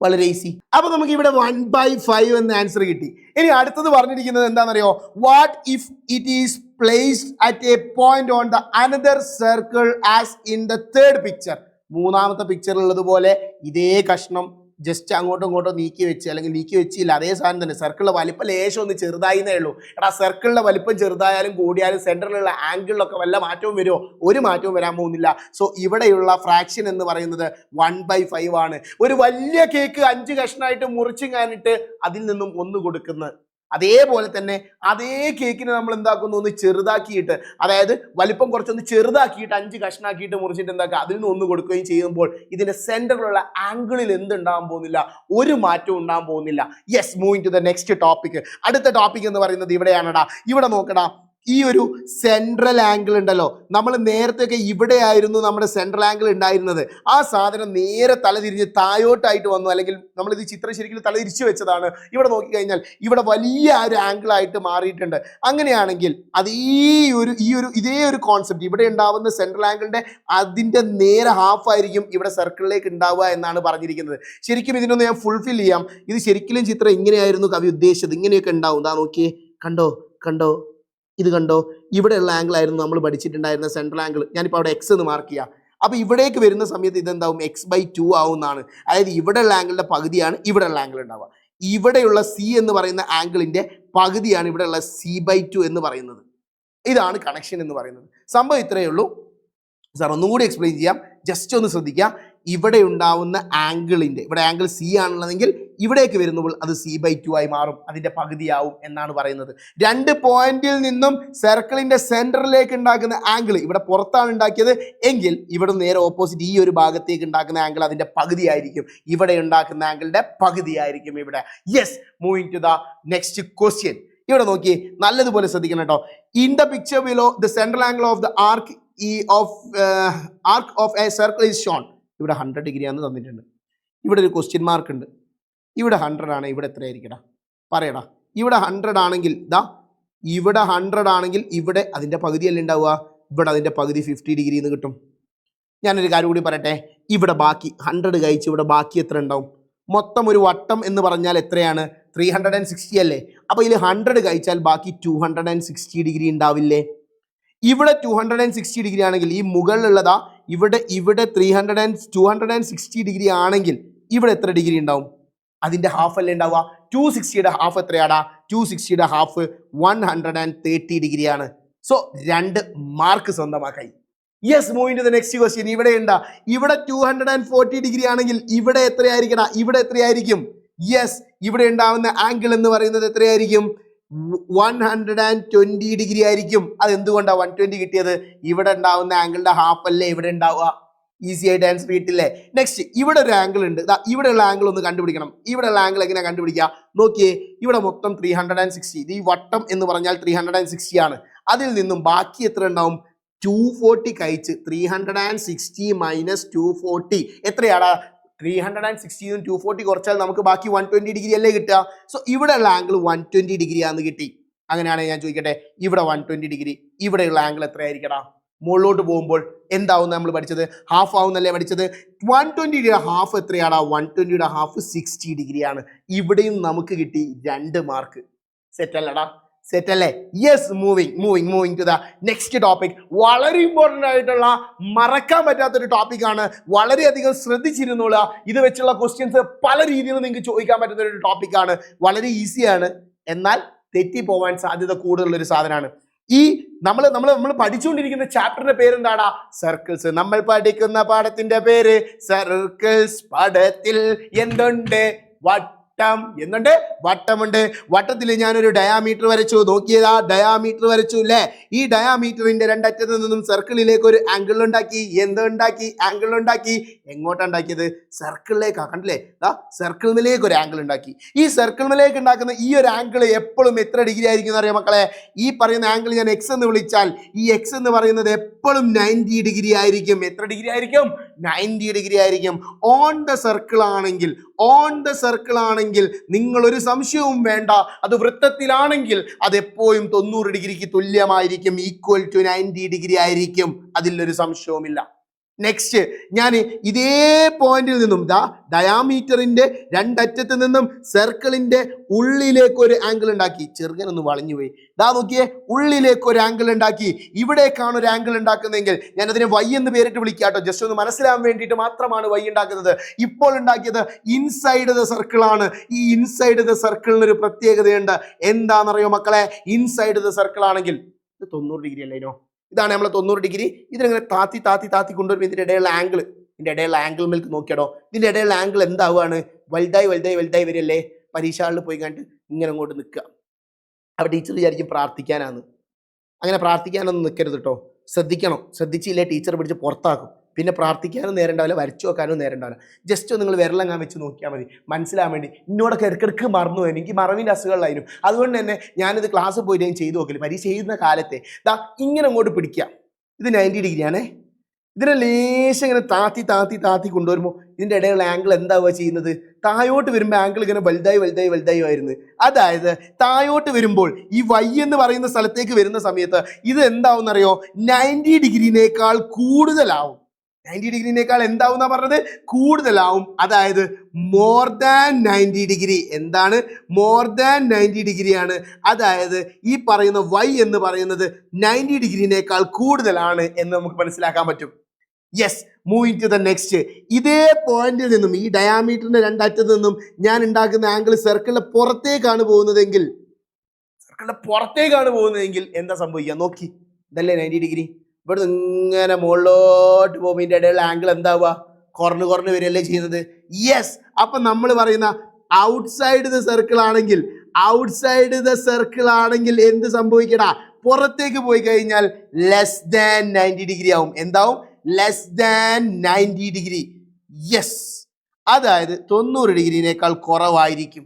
വളരെ ഈസി. അപ്പൊ നമുക്ക് ഇവിടെ 1/5 എന്ന ആൻസർ കിട്ടി. ഇനി അടുത്തത് പറഞ്ഞിരിക്കുന്നത് എന്താണെന്നറിയോ? What if it is placed at A point on the another circle as in the third picture. മൂന്നാമത്തെ പിക്ചറിലുള്ളതുപോലെ ഇതേ കഷ്ണം ജസ്റ്റ് അങ്ങോട്ടും ഇങ്ങോട്ടോ നീക്കി വെച്ചില്ല, അതേ സാധനം തന്നെ. സർക്കിളിലെ വലിപ്പം ലേശം ഒന്ന് ചെറുതായിന്നേ ഉള്ളൂ. എടാ, സർക്കിളിന്റെ വലിപ്പം ചെറുതായാലും കൂടിയാലും സെന്ററിലുള്ള ആംഗിളിലൊക്കെ വല്ല മാറ്റവും വരുമോ? ഒരു മാറ്റവും വരാൻ പോകുന്നില്ല. സോ ഇവിടെയുള്ള ഫ്രാക്ഷൻ എന്ന് പറയുന്നത് 1/5 ആണ്. ഒരു വലിയ കേക്ക് 5 കഷ്ണമായിട്ട് മുറിച്ചും കാണിട്ട് അതിൽ നിന്നും 1 കൊടുക്കുന്നത്. അതേപോലെ തന്നെ അതേ കേക്കിനെ നമ്മൾ എന്താക്കുന്നു? ഒന്ന് ചെറുതാക്കിയിട്ട്, അതായത് വലിപ്പം കുറച്ചൊന്ന് ചെറുതാക്കിയിട്ട് 5 കഷ്ണാക്കിയിട്ട് മുറിച്ചിട്ട് എന്താക്കുക? അതിൽ നിന്ന് 1 കൊടുക്കുകയും ചെയ്യുമ്പോൾ ഇതിന്റെ സെന്ററിലുള്ള ആംഗിളിൽ എന്തുണ്ടാകാൻ പോകുന്നില്ല? ഒരു മാറ്റവും ഉണ്ടാകാൻ പോകുന്നില്ല. Yes, moving to the next topic. അടുത്ത ടോപ്പിക് എന്ന് പറയുന്നത് ഇവിടെയാണടാ. ഇവിടെ നോക്കടാ, ഈ ഒരു സെൻട്രൽ ആംഗിൾ ഉണ്ടല്ലോ, നമ്മൾ നേരത്തെയൊക്കെ ഇവിടെ ആയിരുന്നു നമ്മുടെ സെൻട്രൽ ആംഗിൾ ഉണ്ടായിരുന്നത്. ആ സാധനം നേരെ തലതിരിഞ്ഞ് താഴോട്ടായിട്ട് വന്നു, അല്ലെങ്കിൽ നമ്മളിത് ചിത്രം ശരിക്കും തലതിരിച്ച് വെച്ചതാണ്. ഇവിടെ നോക്കിക്കഴിഞ്ഞാൽ ഇവിടെ വലിയ ഒരു ആംഗിൾ ആയിട്ട് മാറിയിട്ടുണ്ട്. അങ്ങനെയാണെങ്കിൽ അത് ഇതേ ഒരു കോൺസെപ്റ്റ് ഇവിടെ ഉണ്ടാവുന്ന സെൻട്രൽ ആംഗിളിന്റെ അതിന്റെ നേരെ ഹാഫ് ആയിരിക്കും ഇവിടെ സർക്കിളിലേക്ക് ഉണ്ടാവുക എന്നാണ് പറഞ്ഞിരിക്കുന്നത്. ശരിക്കും ഇതിനൊന്ന് ഞാൻ ഫുൾഫിൽ ചെയ്യാം. ഇത് ശരിക്കും ചിത്രം ഇങ്ങനെയായിരുന്നു കവി ഉദ്ദേശിച്ചത്. ഇങ്ങനെയൊക്കെ ഉണ്ടാവും. ഇതാ നോക്കിയേ, കണ്ടോ ഇത് കണ്ടോ, ഇവിടെയുള്ള ആംഗിൾ ആയിരുന്നു നമ്മൾ പഠിച്ചിട്ടുണ്ടായിരുന്ന സെൻട്രൽ ആംഗിൾ. ഞാനിപ്പോൾ അവിടെ എക്സ് എന്ന് മാർക്ക് ചെയ്യാം. അപ്പോൾ ഇവിടേക്ക് വരുന്ന സമയത്ത് ഇതെന്താവും, x/2 ആവുന്നതാണ്. അതായത് ഇവിടെയുള്ള ആംഗിളിന്റെ പകുതിയാണ് ഇവിടെയുള്ള ആംഗിൾ ഉണ്ടാവുക. ഇവിടെയുള്ള സി എന്ന് പറയുന്ന ആംഗിളിന്റെ പകുതിയാണ് ഇവിടെയുള്ള c/2 എന്ന് പറയുന്നത്. ഇതാണ് കണക്ഷൻ എന്ന് പറയുന്നത്. സംഭവം ഇത്രയേ ഉള്ളൂ. സാർ ഒന്നുകൂടി എക്സ്പ്ലെയിൻ ചെയ്യാം, ജസ്റ്റ് ഒന്ന് ശ്രദ്ധിക്കുക. ഇവിടെ ഉണ്ടാവുന്ന ആംഗിളിന്റെ, ഇവിടെ ആംഗിൾ സി ആണുള്ളതെങ്കിൽ ഇവിടേക്ക് വരുമ്പോൾ അത് c/2 ആയി മാറും, അതിന്റെ പകുതിയാവും എന്നാണ് പറയുന്നത്. 2 പോയിന്റിൽ നിന്നും സർക്കിളിന്റെ സെന്ററിലേക്ക് ഉണ്ടാക്കുന്ന ആംഗിൾ ഇവിടെ പുറത്താണ് ഉണ്ടാക്കിയത് എങ്കിൽ ഇവിടെ നേരെ ഓപ്പോസിറ്റ് ഈ ഒരു ഭാഗത്തേക്ക് ഉണ്ടാക്കുന്ന ആംഗിൾ അതിന്റെ പകുതിയായിരിക്കും. ഇവിടെ ഉണ്ടാക്കുന്ന ആംഗിളിന്റെ പകുതിയായിരിക്കും ഇവിടെ. Yes, moving to the next question. ഇവിടെ നോക്കി നല്ലതുപോലെ ശ്രദ്ധിക്കണം കേട്ടോ. In the picture below the central angle of the arc of a circle is shown. ഇവിടെ 100 ഡിഗ്രി ആണെന്ന് തന്നിട്ടുണ്ട്. ഇവിടെ ഒരു ക്വസ്റ്റ്യൻ മാർക്ക് ഉണ്ട്. ഇവിടെ 100 ആണ്, ഇവിടെ എത്രയായിരിക്കടാ പറയടാ. ഇവിടെ 100 ആണെങ്കിൽ ഇവിടെ 100 ആണെങ്കിൽ ഇവിടെ അതിൻ്റെ പകുതിയല്ലേ ഉണ്ടാവുക, ഇവിടെ അതിൻ്റെ പകുതി 50 ഡിഗ്രി എന്ന് കിട്ടും. ഞാനൊരു കാര്യം കൂടി പറയട്ടെ, ഇവിടെ ബാക്കി 100 കഴിച്ച് ഇവിടെ ബാക്കി എത്ര ഉണ്ടാവും? മൊത്തം ഒരു വട്ടം എന്ന് പറഞ്ഞാൽ എത്രയാണ്? 360 അല്ലേ? അപ്പോൾ ഇതിൽ 100 കഴിച്ചാൽ ബാക്കി 260 ഡിഗ്രി ഉണ്ടാവില്ലേ? ഇവിടെ 260 ഡിഗ്രി ആണെങ്കിൽ ഈ മുകളിലുള്ളതാ ഇവിടെ 260 ഡിഗ്രി ആണെങ്കിൽ ഇവിടെ എത്ര ഡിഗ്രി ഉണ്ടാവും? അതിന്റെ ഹാഫ് അല്ലേ ഉണ്ടാവുക. 260യുടെ ഹാഫ് എത്രയാടാ? 260യുടെ ഹാഫ് 130 ഡിഗ്രിയാണ്. സോ 2 മാർക്ക് സ്വന്തമാക്കായി. Yes, moving to the next question. ഇവിടെ ഉണ്ടാ, ഇവിടെ 240 ഡിഗ്രി ആണെങ്കിൽ ഇവിടെ എത്രയായിരിക്കടാ? ഇവിടെ എത്രയായിരിക്കും? യെസ്, ഇവിടെ ഉണ്ടാവുന്ന ആംഗിൾ എന്ന് പറയുന്നത് എത്രയായിരിക്കും? 120 ഡിഗ്രി ആയിരിക്കും. അത് എന്തുകൊണ്ടാണ് 120 കിട്ടിയത്? ഇവിടെ ഉണ്ടാവുന്ന ആംഗിളിന്റെ ഹാഫ് അല്ലേ ഇവിടെ ഉണ്ടാവുക. ഈസി ആയിട്ട് ആൻസർ കിട്ടില്ലേ? നെക്സ്റ്റ്, ഇവിടെ ഒരു ആംഗിൾ ഉണ്ട്. ഇവിടെയുള്ള ആംഗിൾ ഒന്ന് കണ്ടുപിടിക്കണം. ഇവിടെയുള്ള ആംഗിൾ എങ്ങനെ കണ്ടുപിടിക്കുക നോക്കിയേ. ഇവിടെ മൊത്തം 360. ഇത് ഈ വട്ടം എന്ന് പറഞ്ഞാൽ 360 ആണ്. അതിൽ നിന്നും ബാക്കി എത്ര ഉണ്ടാവും? 240 കഴിച്ച് 360 മൈനസ് 240 എത്രയാടാ? 360 240 കുറച്ചാൽ നമുക്ക് ബാക്കി 120 ഡിഗ്രി അല്ലേ കിട്ടുക. സോ ഇവിടെയുള്ള ആംഗിൾ 120 ഡിഗ്രി ആണെന്ന് കിട്ടി. അങ്ങനെയാണെങ്കിൽ ഞാൻ ചോദിക്കട്ടെ, ഇവിടെ 120 ഡിഗ്രി, ഇവിടെയുള്ള ആംഗിൾ എത്രയായിരിക്കടാ? മുകളിലോട്ട് പോകുമ്പോൾ എന്താവും നമ്മൾ പഠിച്ചത്? ഹാഫ് ആവുന്നല്ലേ പഠിച്ചത്. 120യുടെ ഹാഫ് എത്രയാടാ? 120യുടെ ഹാഫ് 60 ഡിഗ്രിയാണ്. ഇവിടെയും നമുക്ക് കിട്ടി 2 മാർക്ക്. സെറ്റ് അല്ലടാ? സെറ്റ് അല്ലേ? Yes, moving to the next topic. വളരെ ഇമ്പോർട്ടൻ്റ് ആയിട്ടുള്ള, മറക്കാൻ പറ്റാത്തൊരു ടോപ്പിക്കാണ്. വളരെയധികം ശ്രദ്ധിച്ചിരുന്നോളുക. ഇത് വെച്ചുള്ള ക്വസ്റ്റ്യൻസ് പല രീതിയിൽ നിങ്ങൾക്ക് ചോദിക്കാൻ പറ്റുന്ന ഒരു ടോപ്പിക്കാണ്. വളരെ ഈസിയാണ്, എന്നാൽ തെറ്റിപ്പോവാൻ സാധ്യത കൂടുതലുള്ളൊരു സാധനമാണ്. ഈ നമ്മൾ പഠിച്ചുകൊണ്ടിരിക്കുന്ന ചാപ്റ്ററിന്റെ പേരെന്താടാ? സർക്കിൾസ്. നമ്മൾ പഠിക്കുന്ന പാഠത്തിന്റെ പേര് സർക്കിൾസ്. പാഠത്തിൽ എന്തുണ്ട്? എന്തുണ്ട്? വട്ടമുണ്ട്. വട്ടത്തിൽ ഞാനൊരു ഡയാമീറ്റർ വരച്ചു. നോക്കിയതാ, ഡയാമീറ്റർ വരച്ചു അല്ലേ? ഈ ഡയാമീറ്ററിന്റെ രണ്ടറ്റത്ത് നിന്നും സർക്കിളിലേക്ക് ഒരു ആംഗിൾ ഉണ്ടാക്കി. എന്തുണ്ടാക്കി? ആംഗിൾ ഉണ്ടാക്കി. എങ്ങോട്ടുണ്ടാക്കിയത്? സർക്കിളിലേക്കാ. കണ്ടില്ലേ? സർക്കിളിലേക്ക് ഒരു ആംഗിൾ ഉണ്ടാക്കി. ഈ സർക്കിളിലേക്ക് ഉണ്ടാക്കുന്ന ഈ ഒരു ആംഗിൾ എപ്പോഴും എത്ര ഡിഗ്രി ആയിരിക്കും എന്നറിയാം മക്കളെ? ഈ പറയുന്ന ആംഗിൾ ഞാൻ എക്സ് എന്ന് വിളിച്ചാൽ ഈ എക്സ് എന്ന് പറയുന്നത് എപ്പോഴും 90 ഡിഗ്രി ആയിരിക്കും. എത്ര ഡിഗ്രി ആയിരിക്കും? 90 ഡിഗ്രി ആയിരിക്കും. ഓൺ ദ സർക്കിൾ ആണെങ്കിൽ നിങ്ങൾ ഒരു സംശയവും വേണ്ട, അത് വൃത്തത്തിലാണെങ്കിൽ അത് എപ്പോഴും 90 ഡിഗ്രിക്ക് തുല്യമായിരിക്കും. ഈക്വൽ ടു 90 ഡിഗ്രി ആയിരിക്കും. അതിലൊരു സംശയവുമില്ല. നെക്സ്റ്റ്, ഞാൻ ഇതേ പോയിന്റിൽ നിന്നും ഡയാമീറ്ററിന്റെ രണ്ടറ്റത്ത് നിന്നും സർക്കിളിന്റെ ഉള്ളിലേക്ക് ഒരു ആംഗിൾ ഉണ്ടാക്കി. ചെറുകനൊന്ന് വളഞ്ഞു പോയി. നോക്കിയേ, ഉള്ളിലേക്ക് ഒരു ആംഗിൾ ഉണ്ടാക്കി. ഇവിടേക്കാണ് ഒരു ആംഗിൾ ഉണ്ടാക്കുന്നതെങ്കിൽ ഞാൻ അതിനെ വൈ എന്ന് പേരിട്ട് വിളിക്കാട്ടോ. ജസ്റ്റ് ഒന്ന് മനസ്സിലാവാൻ വേണ്ടിയിട്ട് മാത്രമാണ് വൈ ഉണ്ടാക്കുന്നത്. ഇപ്പോൾ ഉണ്ടാക്കിയത് ഇൻസൈഡ് ദ സർക്കിൾ ആണ്. ഈ ഇൻസൈഡ് ദ സർക്കിളിന് ഒരു പ്രത്യേകതയുണ്ട്. എന്താണെന്നറിയോ മക്കളെ? ഇൻസൈഡ് ദ സർക്കിൾ ആണെങ്കിൽ ഇത് 90 ഡിഗ്രി അല്ലേനോ? ഇതാണ് നമ്മളെ 90 ഡിഗ്രി. ഇതിനെങ്ങനെ താത്തി കൊണ്ടുവരുമ്പോൾ ഇതിൻ്റെ ഇടയിലുള്ള ആംഗിൾ മിൽക്ക് നോക്കിയാടോ. ഇതിൻ്റെ ഇടയിലുള്ള ആംഗിൾ എന്താവുകയാണ്? വലുതായി വരില്ലേ? പരീക്ഷ ഹാളിൽ പോയി കണ്ടിട്ട് ഇങ്ങനെ അങ്ങോട്ട് നിൽക്കുക. അപ്പോൾ ടീച്ചർ വിചാരിക്കും പ്രാർത്ഥിക്കാനാണ്. അങ്ങനെ പ്രാർത്ഥിക്കാനൊന്നും നിൽക്കരുത് കേട്ടോ. ശ്രദ്ധിക്കണം. ശ്രദ്ധിച്ചില്ലേ ടീച്ചർ പിടിച്ച് പുറത്താക്കും. പിന്നെ പ്രാർത്ഥിക്കാനും നേരം ഉണ്ടാവില്ല, വരച്ചു വെക്കാനും നേരം ഉണ്ടാവില്ല. ജസ്റ്റ് നിങ്ങൾ വിരലങ്ങാൻ വെച്ച് നോക്കിയാൽ മതി, മനസ്സിലാൻ വേണ്ടി. ഇന്നോടൊക്കെ ഇടയ്ക്കിടയ്ക്ക് മറന്നു പോയി, എനിക്ക് മറവിൻ്റെ അസുഖങ്ങളായിരുന്നു. അതുകൊണ്ട് തന്നെ ഞാനിത് ക്ലാസ് പോയിട്ട് ഞാൻ ചെയ്തു നോക്കില്ല. പരീക്ഷ ചെയ്യുന്ന കാലത്തെ ഇങ്ങനെ അങ്ങോട്ട് പിടിക്കുക. ഇത് 90 ഡിഗ്രിയാണേ. ഇതിനെ ലേശം ഇങ്ങനെ താത്തി കൊണ്ടുവരുമ്പോൾ ഇതിൻ്റെ ഇടയിലുള്ള ആംഗിൾ എന്താവുക ചെയ്യുന്നത്? താഴോട്ട് വരുമ്പോൾ ആംഗിൾ ഇങ്ങനെ വലുതായി ആയിരുന്നു. അതായത് താഴോട്ട് വരുമ്പോൾ ഈ വൈ എന്ന് പറയുന്ന സ്ഥലത്തേക്ക് വരുന്ന സമയത്ത് ഇത് എന്താവും അറിയോ? 90 ഡിഗ്രിനേക്കാൾ കൂടുതലാവും. 90 ഡിഗ്രിനേക്കാൾ എന്താവും എന്നാ പറഞ്ഞത്? കൂടുതലാവും. അതായത് മോർ ദാൻ 90 ഡിഗ്രി. എന്താണ്? മോർ ദാൻ 90 ഡിഗ്രിയാണ്. അതായത് ഈ പറയുന്ന വൈ എന്ന് പറയുന്നത് 90 ഡിഗ്രിനേക്കാൾ കൂടുതലാണ് എന്ന് നമുക്ക് മനസ്സിലാക്കാൻ പറ്റും. Yes, moving to the next. ഇതേ പോയിന്റിൽ നിന്നും, ഈ ഡയാമീറ്ററിന്റെ രണ്ടറ്റത്ത് നിന്നും ഞാൻ ഉണ്ടാക്കുന്ന ആംഗിൾ സർക്കിളിന്റെ പുറത്തേക്കാണ് പോകുന്നതെങ്കിൽ എന്താ സംഭവിക്കുക? നോക്കി, ഇതല്ലേ 90 ഡിഗ്രി. ഇവിടെ ഇങ്ങനെ മുകളിലോട്ട് പോകുമ്പോൾ ഇതിന്റെ ഇടയിലുള്ള ആംഗിൾ എന്താവുക? കുറഞ്ഞു വരികയല്ലേ ചെയ്യുന്നത്? യെസ്. അപ്പൊ നമ്മൾ പറയുന്ന ഔട്ട്സൈഡ് ദ സർക്കിൾ ആണെങ്കിൽ എന്ത് സംഭവിക്കടാ? പുറത്തേക്ക് പോയി കഴിഞ്ഞാൽ ലെസ് ദാൻ 90 ഡിഗ്രി ആവും. എന്താവും? Less than 90 degree. യെസ്. അതായത് 90 ഡിഗ്രിനേക്കാൾ കുറവായിരിക്കും.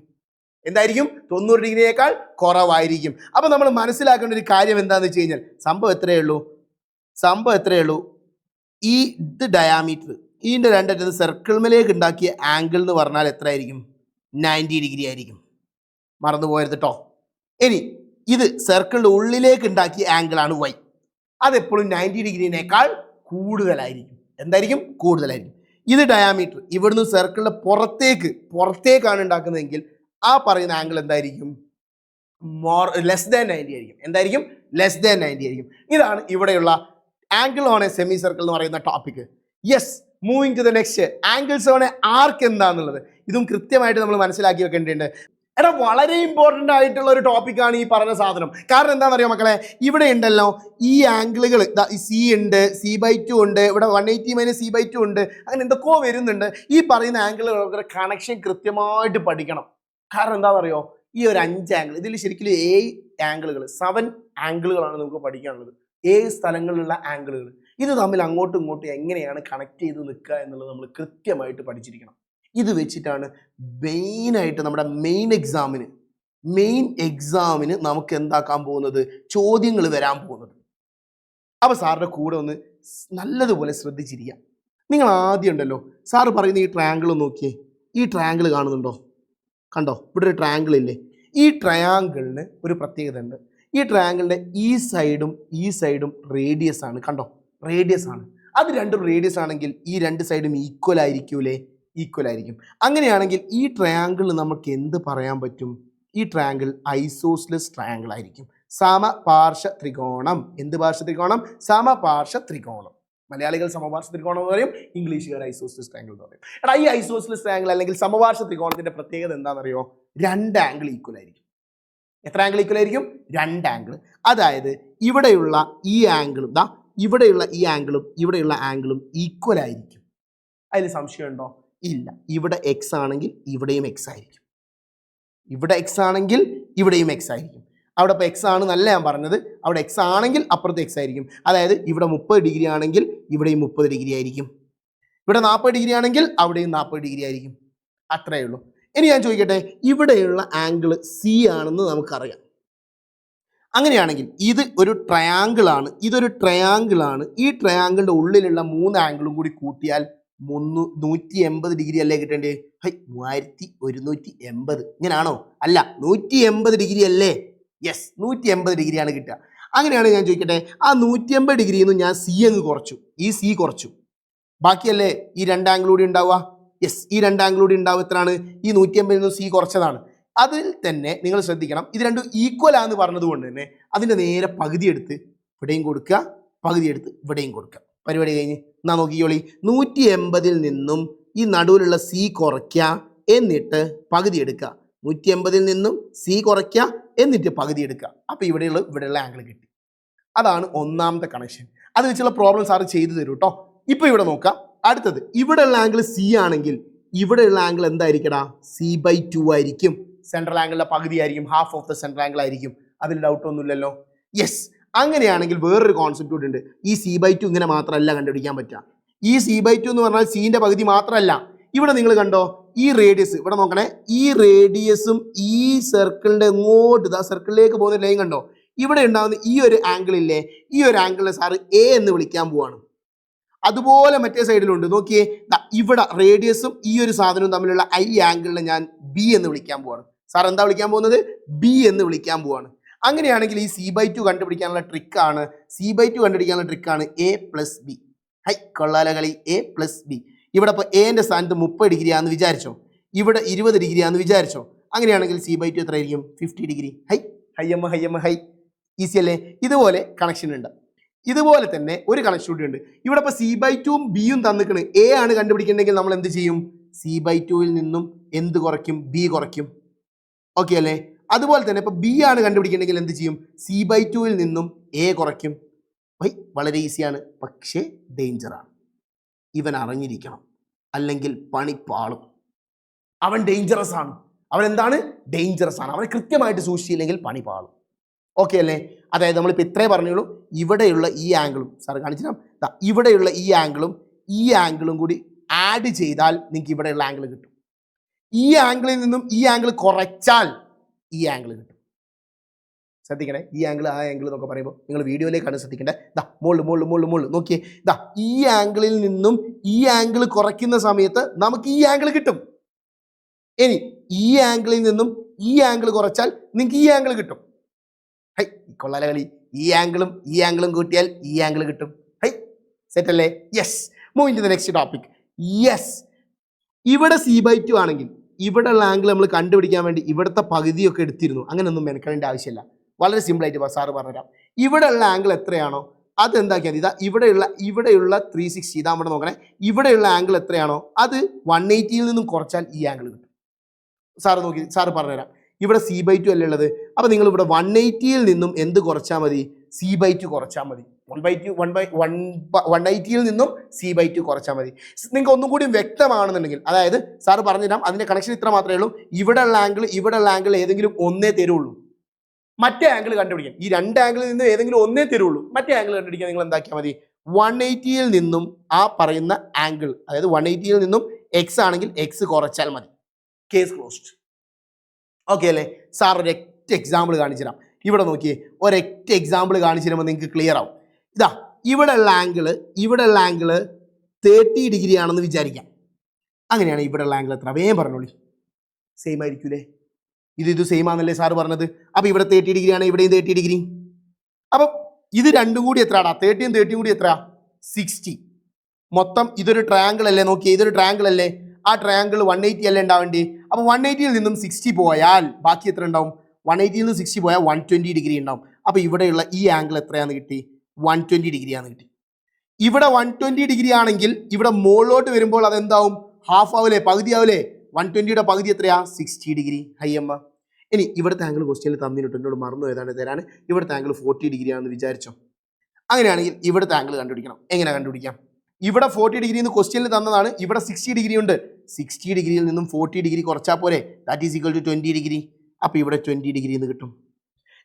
എന്തായിരിക്കും? 90 ഡിഗ്രിനേക്കാൾ കുറവായിരിക്കും. അപ്പൊ നമ്മൾ മനസ്സിലാക്കേണ്ട ഒരു കാര്യം എന്താണെന്ന് വെച്ച് കഴിഞ്ഞാൽ സംഭവം എത്രയേ ഉള്ളൂ. ഇത് ഡയാമീറ്റർ, ഇതിന്റെ രണ്ടറ്റത്ത് സർക്കിൾമേലേക്ക് ഉണ്ടാക്കിയ ആംഗിൾ എന്ന് പറഞ്ഞാൽ എത്രയായിരിക്കും? 90 ഡിഗ്രി ആയിരിക്കും. മറന്നു പോയത് കേട്ടോ. ഇനി ഇത് സർക്കിളിന്റെ ഉള്ളിലേക്ക് ഉണ്ടാക്കിയ ആംഗിൾ ആണ് വൈ. അതെപ്പോഴും 90 ഡിഗ്രിനേക്കാൾ കൂടുതലായിരിക്കും. എന്തായിരിക്കും? കൂടുതലായിരിക്കും. ഇത് ഡയാമീറ്റർ, ഇവിടുന്ന് സർക്കിളിന്റെ പുറത്തേക്കാണ് ഉണ്ടാക്കുന്നതെങ്കിൽ ആ പറയുന്ന ആംഗിൾ എന്തായിരിക്കും? ലെസ് ദാൻ 90 ആയിരിക്കും. എന്തായിരിക്കും? ലെസ് ദാൻ 90 ആയിരിക്കും. ഇതാണ് ഇവിടെയുള്ള angle on a semi circle എന്ന് പറയുന്ന topic. Yes, moving to the next. Angles on a arc എന്താന്നുള്ളത് ഇതും കൃത്യമായിട്ട് നമ്മൾ മനസ്സിലാക്കി വെക്കേണ്ടതുണ്ട്. വളരെ ഇമ്പോർട്ടൻ്റ് ആയിട്ടുള്ള ഒരു ടോപ്പിക്കാണ് ഈ പറഞ്ഞ സാധനം. കാരണം എന്താണെന്ന് അറിയാം മക്കളെ, ഇവിടെ ഉണ്ടല്ലോ ഈ ആംഗിളുകൾ, സി ഉണ്ട്, C/2 ഉണ്ട്, ഇവിടെ 180 - C/2 ഉണ്ട്, അങ്ങനെ എന്തൊക്കെയോ വരുന്നുണ്ട്. ഈ പറയുന്ന ആംഗിളുകളുടെ കണക്ഷൻ കൃത്യമായിട്ട് പഠിക്കണം. കാരണം എന്താണെന്നറിയോ, ഈ ഒരു 5 ആംഗിൾ, ഇതിൽ ശരിക്കും 7 ആംഗിളുകളാണ് നമുക്ക് പഠിക്കാനുള്ളത്. 7 സ്ഥലങ്ങളിലുള്ള ആംഗിളുകൾ. ഇത് തമ്മിൽ അങ്ങോട്ടും ഇങ്ങോട്ടും എങ്ങനെയാണ് കണക്ട് ചെയ്ത് നിൽക്കുക എന്നുള്ളത് നമ്മൾ കൃത്യമായിട്ട് പഠിച്ചിരിക്കണം. ഇത് വെച്ചിട്ടാണ് മെയിനായിട്ട് നമ്മുടെ മെയിൻ എക്സാമിന് നമുക്ക് എന്താക്കാൻ പോകുന്നത്? ചോദ്യങ്ങൾ വരാൻ പോകുന്നത്. അപ്പോൾ സാറിൻ്റെ കൂടെ ഒന്ന് നല്ലതുപോലെ ശ്രദ്ധിച്ചിരിക്കുക. നിങ്ങൾ ആദ്യം ഉണ്ടല്ലോ, സാറ് പറയുന്ന ഈ ട്രയാങ്കിൾ നോക്കിയേ. ഈ ട്രയാങ്കിൾ കാണുന്നുണ്ടോ? കണ്ടോ? ഇവിടെ ഒരു ട്രയാങ്കിൾ ഇല്ലേ? ഈ ട്രയാങ്കിളിന് ഒരു പ്രത്യേകത ഉണ്ട്. ഈ ട്രയാങ്കിളിൻ്റെ ഈ സൈഡും റേഡിയസ് ആണ്. കണ്ടോ? റേഡിയസ് ആണ്. അത് രണ്ടും റേഡിയസ് ആണെങ്കിൽ ഈ രണ്ട് സൈഡും ഈക്വൽ ആയിരിക്കും. അങ്ങനെയാണെങ്കിൽ ഈ ട്രയാങ്കിളിന് നമുക്ക് എന്ത് പറയാൻ പറ്റും? ഈ ട്രയാങ്കിൾ ഐസോസ്ലെസ് ട്രയാങ്കിൾ ആയിരിക്കും. സമപാർശ്വ ത്രികോണം. എന്ത് പാർശ്വ ത്രികോണം? സമപാർശ്വ ത്രികോണം. മലയാളികൾ സമപാർശ്വ ത്രികോണം എന്ന് പറയും, ഇംഗ്ലീഷുകാർ ഐസോസ്ലെസ് ട്രയാങ്കിൾ എന്ന് പറയും. എടാ, ഈ ഐസോസ്ലെസ് ട്രയാങ്കിൾ അല്ലെങ്കിൽ സമപാർശ്വ ത്രികോണത്തിന്റെ പ്രത്യേകത എന്താണെന്നറിയോ? 2 ആംഗിൾ ഈക്വൽ ആയിരിക്കും. എത്ര ആംഗിൾ ഈക്വൽ ആയിരിക്കും? 2 ആംഗിൾ. അതായത് ഇവിടെയുള്ള ഈ ആംഗിളും ഇവിടെയുള്ള ഈ ആംഗിളും ഈക്വൽ ആയിരിക്കും. അതിൽ സംശയമുണ്ടോ? ഇല്ല. ഇവിടെ എക്സ് ആണെങ്കിൽ ഇവിടെയും എക്സ് ആയിരിക്കും. അവിടെ ഇപ്പോൾ എക്സ് ആണ് നല്ല ഞാൻ പറഞ്ഞത്. അവിടെ എക്സ് ആണെങ്കിൽ അപ്പുറത്ത് എക്സ് ആയിരിക്കും. അതായത് ഇവിടെ 30 ഡിഗ്രി ആണെങ്കിൽ ഇവിടെയും 30 ഡിഗ്രി ആയിരിക്കും. ഇവിടെ 40 ഡിഗ്രി ആണെങ്കിൽ അവിടെയും 40 ഡിഗ്രി ആയിരിക്കും. അത്രയേ ഉള്ളൂ. ഇനി ഞാൻ ചോദിക്കട്ടെ, ഇവിടെയുള്ള ആംഗിൾ സി ആണെന്ന് നമുക്കറിയാം. അങ്ങനെയാണെങ്കിൽ ഇത് ഒരു ട്രയാങ്കിൾ ആണ്. ഈ ട്രയാങ്കിളിന്റെ ഉള്ളിലുള്ള 3 ആംഗിളും കൂടി കൂട്ടിയാൽ 180 ഡിഗ്രി അല്ലേ കിട്ടേണ്ടത്? 3180. ഇങ്ങനാണോ? അല്ല, 180 ഡിഗ്രി അല്ലേ? യെസ്, 180 ഡിഗ്രിയാണ് കിട്ടുക. അങ്ങനെയാണെങ്കിൽ ഞാൻ ചോദിക്കട്ടെ, ആ 180 ഡിഗ്രിയിൽ നിന്ന് ഞാൻ സി അങ്ങ് കുറച്ചു. ഈ സി കുറച്ചു, ബാക്കിയല്ലേ ഈ 2 ആംഗിൾ കൂടി ഉണ്ടാവുക? യെസ്, ഈ 2 ആംഗിൾ കൂടി ഉണ്ടാവും. എത്രയാണ്? ഈ 180 നിന്ന് സി കുറച്ചതാണ്. അതിൽ തന്നെ നിങ്ങൾ ശ്രദ്ധിക്കണം, ഇത് രണ്ടും ഈക്വൽ ആണെന്ന് പറഞ്ഞതുകൊണ്ട് തന്നെ അതിൻ്റെ നേരെ പകുതി എടുത്ത് ഇവിടെയും കൊടുക്കുക, പകുതി എടുത്ത് ഇവിടെയും കൊടുക്കുക. പരിപാടി കഴിഞ്ഞ്. എന്നാ നോക്കിക്കോളി, 180 നിന്നും ഈ നടുവിലുള്ള സി കുറയ്ക്കുക, എന്നിട്ട് പകുതി എടുക്കുക. 180 നിന്നും സി കുറയ്ക്കുക, എന്നിട്ട് പകുതി എടുക്കുക. അപ്പോൾ ഇവിടെയുള്ള ആംഗിൾ കിട്ടി. അതാണ് ഒന്നാമത്തെ കണക്ഷൻ. അത് വെച്ചുള്ള പ്രോബ്ലം സാറ് ചെയ്തു തരും കേട്ടോ. ഇപ്പോൾ ഇവിടെ നോക്കാം. അടുത്തത്, ഇവിടെയുള്ള ആംഗിൾ സി ആണെങ്കിൽ ഇവിടെയുള്ള ആംഗിൾ എന്തായിരിക്കടാ? C/2 ആയിരിക്കും. സെൻട്രൽ ആംഗിളിന്റെ പകുതി ആയിരിക്കും, half of the central angle ആയിരിക്കും. അതിൽ ഡൗട്ട് ഒന്നുമില്ലല്ലോ. യെസ്. അങ്ങനെയാണെങ്കിൽ വേറൊരു കോൺസെപ്റ്റ് കൂടി ഉണ്ട്. ഈ C/2 ഇങ്ങനെ മാത്രമല്ല കണ്ടുപിടിക്കാൻ പറ്റുക. ഈ C/2 എന്ന് പറഞ്ഞാൽ സീൻ്റെ പകുതി മാത്രമല്ല. ഇവിടെ നിങ്ങൾ കണ്ടോ ഈ റേഡിയസ്, ഇവിടെ നോക്കണേ, ഈ റേഡിയസും ഈ സർക്കിളിൻ്റെ ഇങ്ങോട്ട് ഇതാ സർക്കിളിലേക്ക് പോകുന്ന ലൈൻ കണ്ടോ, ഇവിടെ ഉണ്ടാകുന്ന ഈ ഒരു ആംഗിൾ ഇല്ലേ, ഈ ഒരു ആംഗിളിനെ സാറ് എ എന്ന് വിളിക്കാൻ പോവാണ്. അതുപോലെ മറ്റേ സൈഡിലുണ്ട്, നോക്കിയേ, ഇവിടെ റേഡിയസും ഈ ഒരു സാധനവും തമ്മിലുള്ള ഈ ആംഗിളിനെ ഞാൻ ബി എന്ന് വിളിക്കാൻ പോവാണ്. സാർ എന്താ വിളിക്കാൻ പോകുന്നത്? ബി എന്ന് വിളിക്കാൻ പോവാണ്. അങ്ങനെയാണെങ്കിൽ ഈ C/2 കണ്ടുപിടിക്കാനുള്ള ട്രിക്കാണ്, C/2 കണ്ടുപിടിക്കാനുള്ള ട്രിക്കാണ് A+B. ഹൈ കൊള്ളാല കളി. A+B. ഇവിടെ ഇപ്പോൾ എൻ്റെ സ്ഥാനത്ത് 30 ഡിഗ്രി ആണെന്ന് വിചാരിച്ചോ, ഇവിടെ 20 ഡിഗ്രി ആണെന്ന് വിചാരിച്ചോ. അങ്ങനെയാണെങ്കിൽ C/2 എത്ര ആയിരിക്കും? 50 ഡിഗ്രി. ഹൈ. ഈസി അല്ലേ? ഇതുപോലെ കണക്ഷൻ ഉണ്ട്. ഇതുപോലെ തന്നെ ഒരു കണക്ഷൻ കൂടി ഉണ്ട്. ഇവിടെ ഇപ്പോൾ C/2ഉം ബിയും തന്നിക്കണ്. എ ആണ് കണ്ടുപിടിക്കേണ്ടെങ്കിൽ നമ്മൾ എന്ത് ചെയ്യും? C/2ൽ നിന്നും എന്ത് കുറയ്ക്കും? ബി കുറയ്ക്കും. ഓക്കെ അല്ലേ? അതുപോലെ തന്നെ ഇപ്പോൾ ബി ആണ് കണ്ടുപിടിക്കേണ്ടെങ്കിൽ എന്ത് ചെയ്യും? C/2ൽ നിന്നും എ കുറയ്ക്കും. വളരെ ഈസിയാണ്, പക്ഷേ ഡേഞ്ചറാണ്. ഇവൻ അറിഞ്ഞിരിക്കണം, അല്ലെങ്കിൽ പണി പാളും. അവൻ ഡേഞ്ചറസ് ആണ്. അവൻ എന്താണ്? ഡേഞ്ചറസ് ആണ്. അവനെ കൃത്യമായിട്ട് സൂക്ഷിച്ചില്ലെങ്കിൽ പണി പാളും. ഓക്കെ അല്ലേ? അതായത് നമ്മളിപ്പോൾ ഇത്രേ പറഞ്ഞുള്ളൂ. ഇവിടെയുള്ള ഈ ആംഗിളും സാർ കാണിച്ചു തരാം. ഇവിടെയുള്ള ഈ ആംഗിളും കൂടി ആഡ് ചെയ്താൽ നിങ്ങൾക്ക് ഇവിടെയുള്ള ആംഗിൾ കിട്ടും. ഈ ആംഗിളിൽ നിന്നും ഈ ആംഗിൾ കുറച്ചാൽ ഈ ആംഗിൾ കിട്ടും. ശ്രദ്ധിക്കണേ, ഈ ആംഗിൾ ആ ആംഗിൾ എന്നൊക്കെ പറയുമ്പോൾ നിങ്ങൾ വീഡിയോയിലേക്കാണ് ശ്രദ്ധിക്കേണ്ടത്. മുകളിൽ നോക്കിയേ, ഈ ആംഗിളിൽ നിന്നും ഈ ആംഗിൾ കുറയ്ക്കുന്ന സമയത്ത് നമുക്ക് ഈ ആംഗിൾ കിട്ടും. ഇനി ഈ ആംഗിളിൽ നിന്നും ഈ ആംഗിൾ കുറച്ചാൽ നിങ്ങൾക്ക് ഈ ആംഗിൾ കിട്ടും. കൊള്ളാല കളി. ഈ ആംഗിളും കൂട്ടിയാൽ ഈ ആംഗിൾ കിട്ടും. സെറ്റ് അല്ലേ? Yes. Move to the next topic. Yes, ഇവിടെ C/2 ആണെങ്കിൽ ഇവിടെയുള്ള ആംഗിൾ നമ്മൾ കണ്ടുപിടിക്കാൻ വേണ്ടി ഇവിടുത്തെ പകുതിയൊക്കെ എടുത്തിരുന്നു. അങ്ങനെയൊന്നും മെനക്കേണ്ട ആവശ്യമില്ല. വളരെ സിമ്പിളായിട്ട് സാറ് പറഞ്ഞുതരാം. ഇവിടെയുള്ള ആംഗിൾ എത്രയാണോ അത് എന്താക്കിയാൽ ഇതാ ഇവിടെയുള്ള 360, ഇതാ നമ്മുടെ നോക്കണേ, ഇവിടെയുള്ള ആംഗിൾ എത്രയാണോ അത് 180ൽ നിന്നും കുറച്ചാൽ ഈ ആംഗിൾ കിട്ടും. സാറ് പറഞ്ഞുതരാം. ഇവിടെ C/2 അല്ലേ ഉള്ളത്. അപ്പോൾ നിങ്ങൾ ഇവിടെ 180ൽ നിന്നും എന്ത് കുറച്ചാൽ മതി? C/2 കുറച്ചാൽ മതി. 180ൽ നിന്നും C/2 കുറച്ചാൽ മതി. നിങ്ങൾക്ക് ഒന്നും കൂടി വ്യക്തമാണെന്നുണ്ടെങ്കിൽ, അതായത് സാറ് പറഞ്ഞുതരാം, അതിൻ്റെ കണക്ഷൻ ഇത്ര മാത്രമേ ഉള്ളൂ. ഇവിടെയുള്ള ആംഗിൾ ഏതെങ്കിലും ഒന്നേ തരുള്ളൂ. മറ്റേ ആംഗിൾ കണ്ടുപിടിക്കാൻ ഈ രണ്ട് ആംഗിളിൽ നിന്ന് ഏതെങ്കിലും ഒന്നേ തരുള്ളൂ. മറ്റേ ആംഗിൾ കണ്ടുപിടിക്കാൻ നിങ്ങൾ എന്താക്കിയാൽ മതി? 180ൽ നിന്നും ആ പറയുന്ന ആംഗിൾ, അതായത് 180ൽ നിന്നും എക്സ് ആണെങ്കിൽ എക്സ് കുറച്ചാൽ മതി. Case closed. ഓക്കെ അല്ലേ? സാർ ഒരൊറ്റ എക്സാമ്പിൾ കാണിച്ചു തരാം. ഇവിടെ നോക്കിയേ, ഒരൊറ്റ എക്സാമ്പിൾ കാണിച്ചു തരുമ്പോൾ നിങ്ങൾക്ക് ക്ലിയർ ആവും. ഇവിടെയുള്ള ആംഗിള് 30 ഡിഗ്രി ആണെന്ന് വിചാരിക്കാം. അങ്ങനെയാണ് ഇവിടെയുള്ള ആംഗിൾ എത്ര? വേഗം പറഞ്ഞോളി. സെയിം ആയിരിക്കൂലേ? ഇത് സെയിം ആണല്ലേ സാറ് പറഞ്ഞത്. അപ്പോൾ ഇവിടെ 30 ഡിഗ്രി ആണ്, ഇവിടെയും 30 ഡിഗ്രി. അപ്പം ഇത് രണ്ടും കൂടി എത്രയാടാ? 30യും 30യും കൂടി എത്രയാ? 60. മൊത്തം ഇതൊരു ട്രയാങ്കിൾ അല്ലേ? നോക്കിയേ, ഇതൊരു ട്രയാങ്കിൾ അല്ലേ? ആ ട്രയാങ്കിൾ 180 അല്ലേ ഉണ്ടാവേണ്ടി? അപ്പോൾ 180ൽ നിന്നും 60 പോയാൽ ബാക്കി എത്ര ഉണ്ടാവും? 180ൽ നിന്ന് 60 പോയാൽ 120 ഡിഗ്രി ഉണ്ടാവും. അപ്പോൾ ഇവിടെയുള്ള ഈ ആംഗിൾ എത്രയാണെന്ന് കിട്ടി? 120 ഡിഗ്രിയാന്ന് കിട്ടി. ഇവിടെ 120 ഡിഗ്രി ആണെങ്കിൽ ഇവിടെ മുകളിലോട്ട് വരുമ്പോൾ അതെന്താവും? ഹാഫ് ആവില്ലേ? പകുതി ആവില്ലേ? 120യുടെ പകുതി എത്രയാ? 60 ഡിഗ്രി. ഹയ്യമ്മ. ഇനി ഇവിടുത്തെ ആംഗിൾ ക്വസ്റ്റ്യനിൽ തന്നിട്ടുണ്ട്, എന്നോട് മറന്നു ഏതാണ്ട് തരാണ്. ഇവിടുത്തെ ആംഗിൾ 40 ഡിഗ്രി ആണെന്ന് വിചാരിച്ചോ. അങ്ങനെയാണെങ്കിൽ ഇവിടുത്തെ ആംഗിൾ കണ്ടുപിടിക്കണം. എങ്ങനെ കണ്ടുപിടിക്കാം? ഇവിടെ 40 ഡിഗ്രി എന്ന് ക്വസ്റ്റ്യനിൽ തന്നതാണ്. ഇവിടെ 60 ഡിഗ്രി ഉണ്ട്. 60 ഡിഗ്രിയിൽ നിന്നും 40 ഡിഗ്രി കുറച്ചാൽ പോരെ? That is equal to 20 degree. അപ്പോൾ ഇവിടെ 20 ഡിഗ്രി എന്ന് കിട്ടും.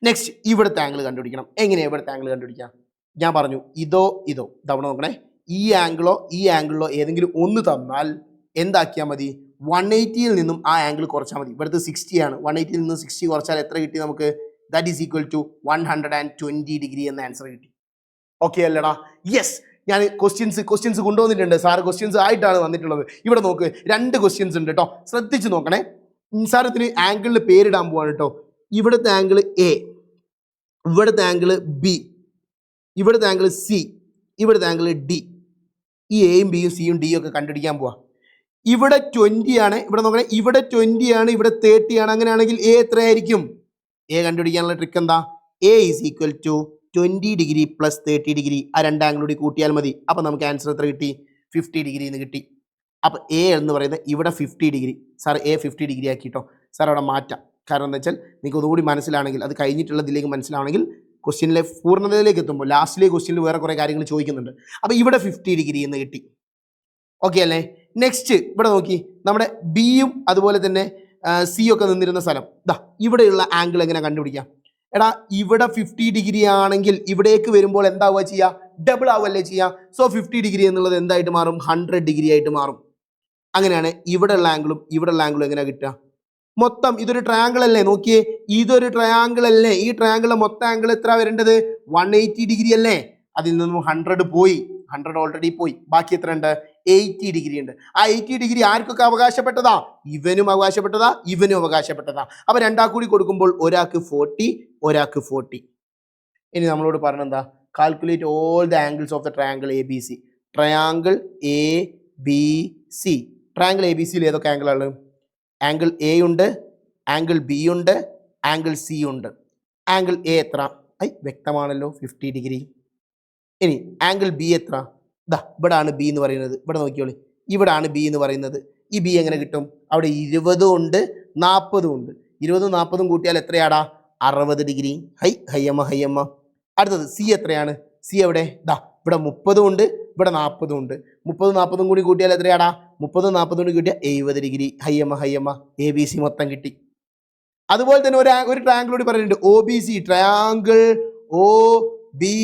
നെക്സ്റ്റ് ഇവിടുത്തെ ആംഗിൾ കണ്ടുപിടിക്കണം. എങ്ങനെയാണ് ഇവിടുത്തെ ആംഗിൾ കണ്ടുപിടിക്കാം? ഞാൻ പറഞ്ഞു, ഇതോ തവണ നോക്കണേ, ഈ ആംഗിളോ ഏതെങ്കിലും ഒന്ന് തന്നാൽ എന്താക്കിയാൽ മതി? 180ൽ നിന്നും ആ ആംഗിൾ കുറച്ചാൽ മതി. ഇവിടുത്തെ 60 ആണ്. 180ൽ നിന്നും 60 കുറച്ചാൽ എത്ര കിട്ടി നമുക്ക്? That is equal to 120 degree എന്ന ആൻസർ കിട്ടി. ഓക്കെ അല്ലടാ? യെസ്. ഞാൻ ക്വസ്റ്റ്യൻസ് കൊണ്ടുവന്നിട്ടുണ്ട്. സാറ് ക്വസ്റ്റ്യൻസ് ആയിട്ടാണ് വന്നിട്ടുള്ളത്. ഇവിടെ നോക്ക്, 2 ക്വസ്റ്റ്യൻസ് ഉണ്ട് കേട്ടോ. ശ്രദ്ധിച്ച് നോക്കണേ. സാർ ഇതിന് ആംഗിളിൽ പേരിടാൻ പോവാണ് കേട്ടോ. ഇവിടുത്തെ ആംഗിൾ എ, ഇവിടുത്തെ ആംഗിൾ ബി, ഇവിടുത്തെ ആംഗിൾ സി, ഇവിടുത്തെ ആംഗിൾ ഡി. ഈ എയും ബിയും സിയും ഡിയും ഒക്കെ കണ്ടുപിടിക്കാൻ പോവാ. ഇവിടെ 20 ആണ്. ഇവിടെ നോക്കണേ, ഇവിടെ 20 ആണ്, ഇവിടെ 30 ആണ്. അങ്ങനെയാണെങ്കിൽ എ എത്രയായിരിക്കും? എ കണ്ടുപിടിക്കാനുള്ള ട്രിക്ക് എന്താ? A is equal to 20 degree plus 30 degree. ആ രണ്ട് ആംഗിൾ കൂടി കൂട്ടിയാൽ മതി. അപ്പോൾ നമുക്ക് ആൻസർ എത്ര കിട്ടി? 50 ഡിഗ്രി എന്ന് കിട്ടി. അപ്പോൾ എ എന്ന് പറയുന്നത് ഇവിടെ 50 ഡിഗ്രി. സാർ എ 50 ഡിഗ്രി ആക്കിട്ടോ. സാർ അവിടെ മാറ്റാം. കാരണം എന്താ വെച്ചാൽ നിങ്ങൾക്ക് ഒന്നുകൂടി മനസ്സിലാണെങ്കിൽ, അത് കഴിഞ്ഞിട്ടുള്ളതിലേക്ക് മനസ്സിലാവണമെങ്കിൽ ക്വസ്റ്റ്യനിലെ പൂർണ്ണതയിലേക്ക് എത്തുമ്പോൾ ലാസ്റ്റിലെ ക്വസ്റ്റ്യനിൽ വേറെ കുറേ കാര്യങ്ങൾ ചോദിക്കുന്നുണ്ട്. അപ്പോൾ ഇവിടെ 50 ഡിഗ്രി എന്ന് കിട്ടി. ഓക്കെ അല്ലേ? നെക്സ്റ്റ് ഇവിടെ നോക്കി, നമ്മുടെ ബിയും അതുപോലെ തന്നെ സിയും ഒക്കെ നിന്നിരുന്ന സ്ഥലം. ഇവിടെയുള്ള ആംഗിൾ എങ്ങനെ കണ്ടുപിടിക്കാം? എടാ, ഇവിടെ 50 ഡിഗ്രി ആണെങ്കിൽ ഇവിടേക്ക് വരുമ്പോൾ എന്താവുക ചെയ്യുക? ഡബിൾ ആവുമല്ലേ ചെയ്യുക. സോ 50 ഡിഗ്രി എന്നുള്ളത് എന്തായിട്ട് മാറും? 100 ഡിഗ്രി ആയിട്ട് മാറും. അങ്ങനെയാണ് ഇവിടെയുള്ള ആംഗിളും ഇവിടെയുള്ള ആംഗിളും എങ്ങനെയാണ് കിട്ടുക? മൊത്തം ഇതൊരു ട്രയാങ്കിൾ അല്ലേ? നോക്കിയേ, ഇതൊരു ട്രയാങ്കിൾ അല്ലേ? ഈ ട്രയാങ്കിളിലെ മൊത്തം ആംഗിൾ എത്ര വരേണ്ടത്? 180 ഡിഗ്രി അല്ലേ? അതിൽ നിന്നും 100 പോയി, 100 ഓൾറെഡി പോയി. ബാക്കി എത്ര ഉണ്ട്? 80 ഡിഗ്രി ഉണ്ട്. ആ 80 ഡിഗ്രി ആർക്കൊക്കെ അവകാശപ്പെട്ടതാ? ഇവനും അവകാശപ്പെട്ടതാ, ഇവനും അവകാശപ്പെട്ടതാ. അപ്പൊ രണ്ടാൾ കൂടി കൊടുക്കുമ്പോൾ ഒരാൾക്ക് 40, ഒരാൾക്ക് 40. ഇനി നമ്മളോട് പറഞ്ഞെന്താ? Calculate all the angles of the triangle A B C. Triangle A B C. Triangle A B സിയിൽ ഏതൊക്കെ ആംഗിളാണ്? ആംഗിൾ എ ഉണ്ട്, ആംഗിൾ ബി ഉണ്ട്, ആംഗിൾ സി ഉണ്ട്. ആംഗിൾ എ എത്ര? വ്യക്തമാണല്ലോ, 50 ഡിഗ്രി. ഇനി ആംഗിൾ ബി എത്ര? ഇവിടെ ആണ് ബി എന്ന് പറയുന്നത്. ഇവിടെ നോക്കിയോളി, ഇവിടെ ആണ് ബി എന്ന് പറയുന്നത്. ഈ ബി എങ്ങനെ കിട്ടും? അവിടെ 20 ഉണ്ട്, 40 ഉണ്ട്. 20 40 കൂട്ടിയാൽ എത്രയാടാ? 60 ഡിഗ്രി. ഹയ്യമ്മ. അടുത്തത് സി എത്രയാണ്? സി എവിടെ? ഇവിടെ 30 ഉണ്ട്, ഇവിടെ 40 ഉണ്ട്. 30 40 കൂടി കൂട്ടിയാൽ എത്രയാടാ? 30 40 കൂടി കൂട്ടിയാൽ 70 ഡിഗ്രി. ഹയ്യമ്മ. എ ബി സി മൊത്തം കിട്ടി. അതുപോലെ തന്നെ ഒരു ട്രയാങ്കിൾ കൂടി പറയുന്നുണ്ട്, O B C. Triangle O B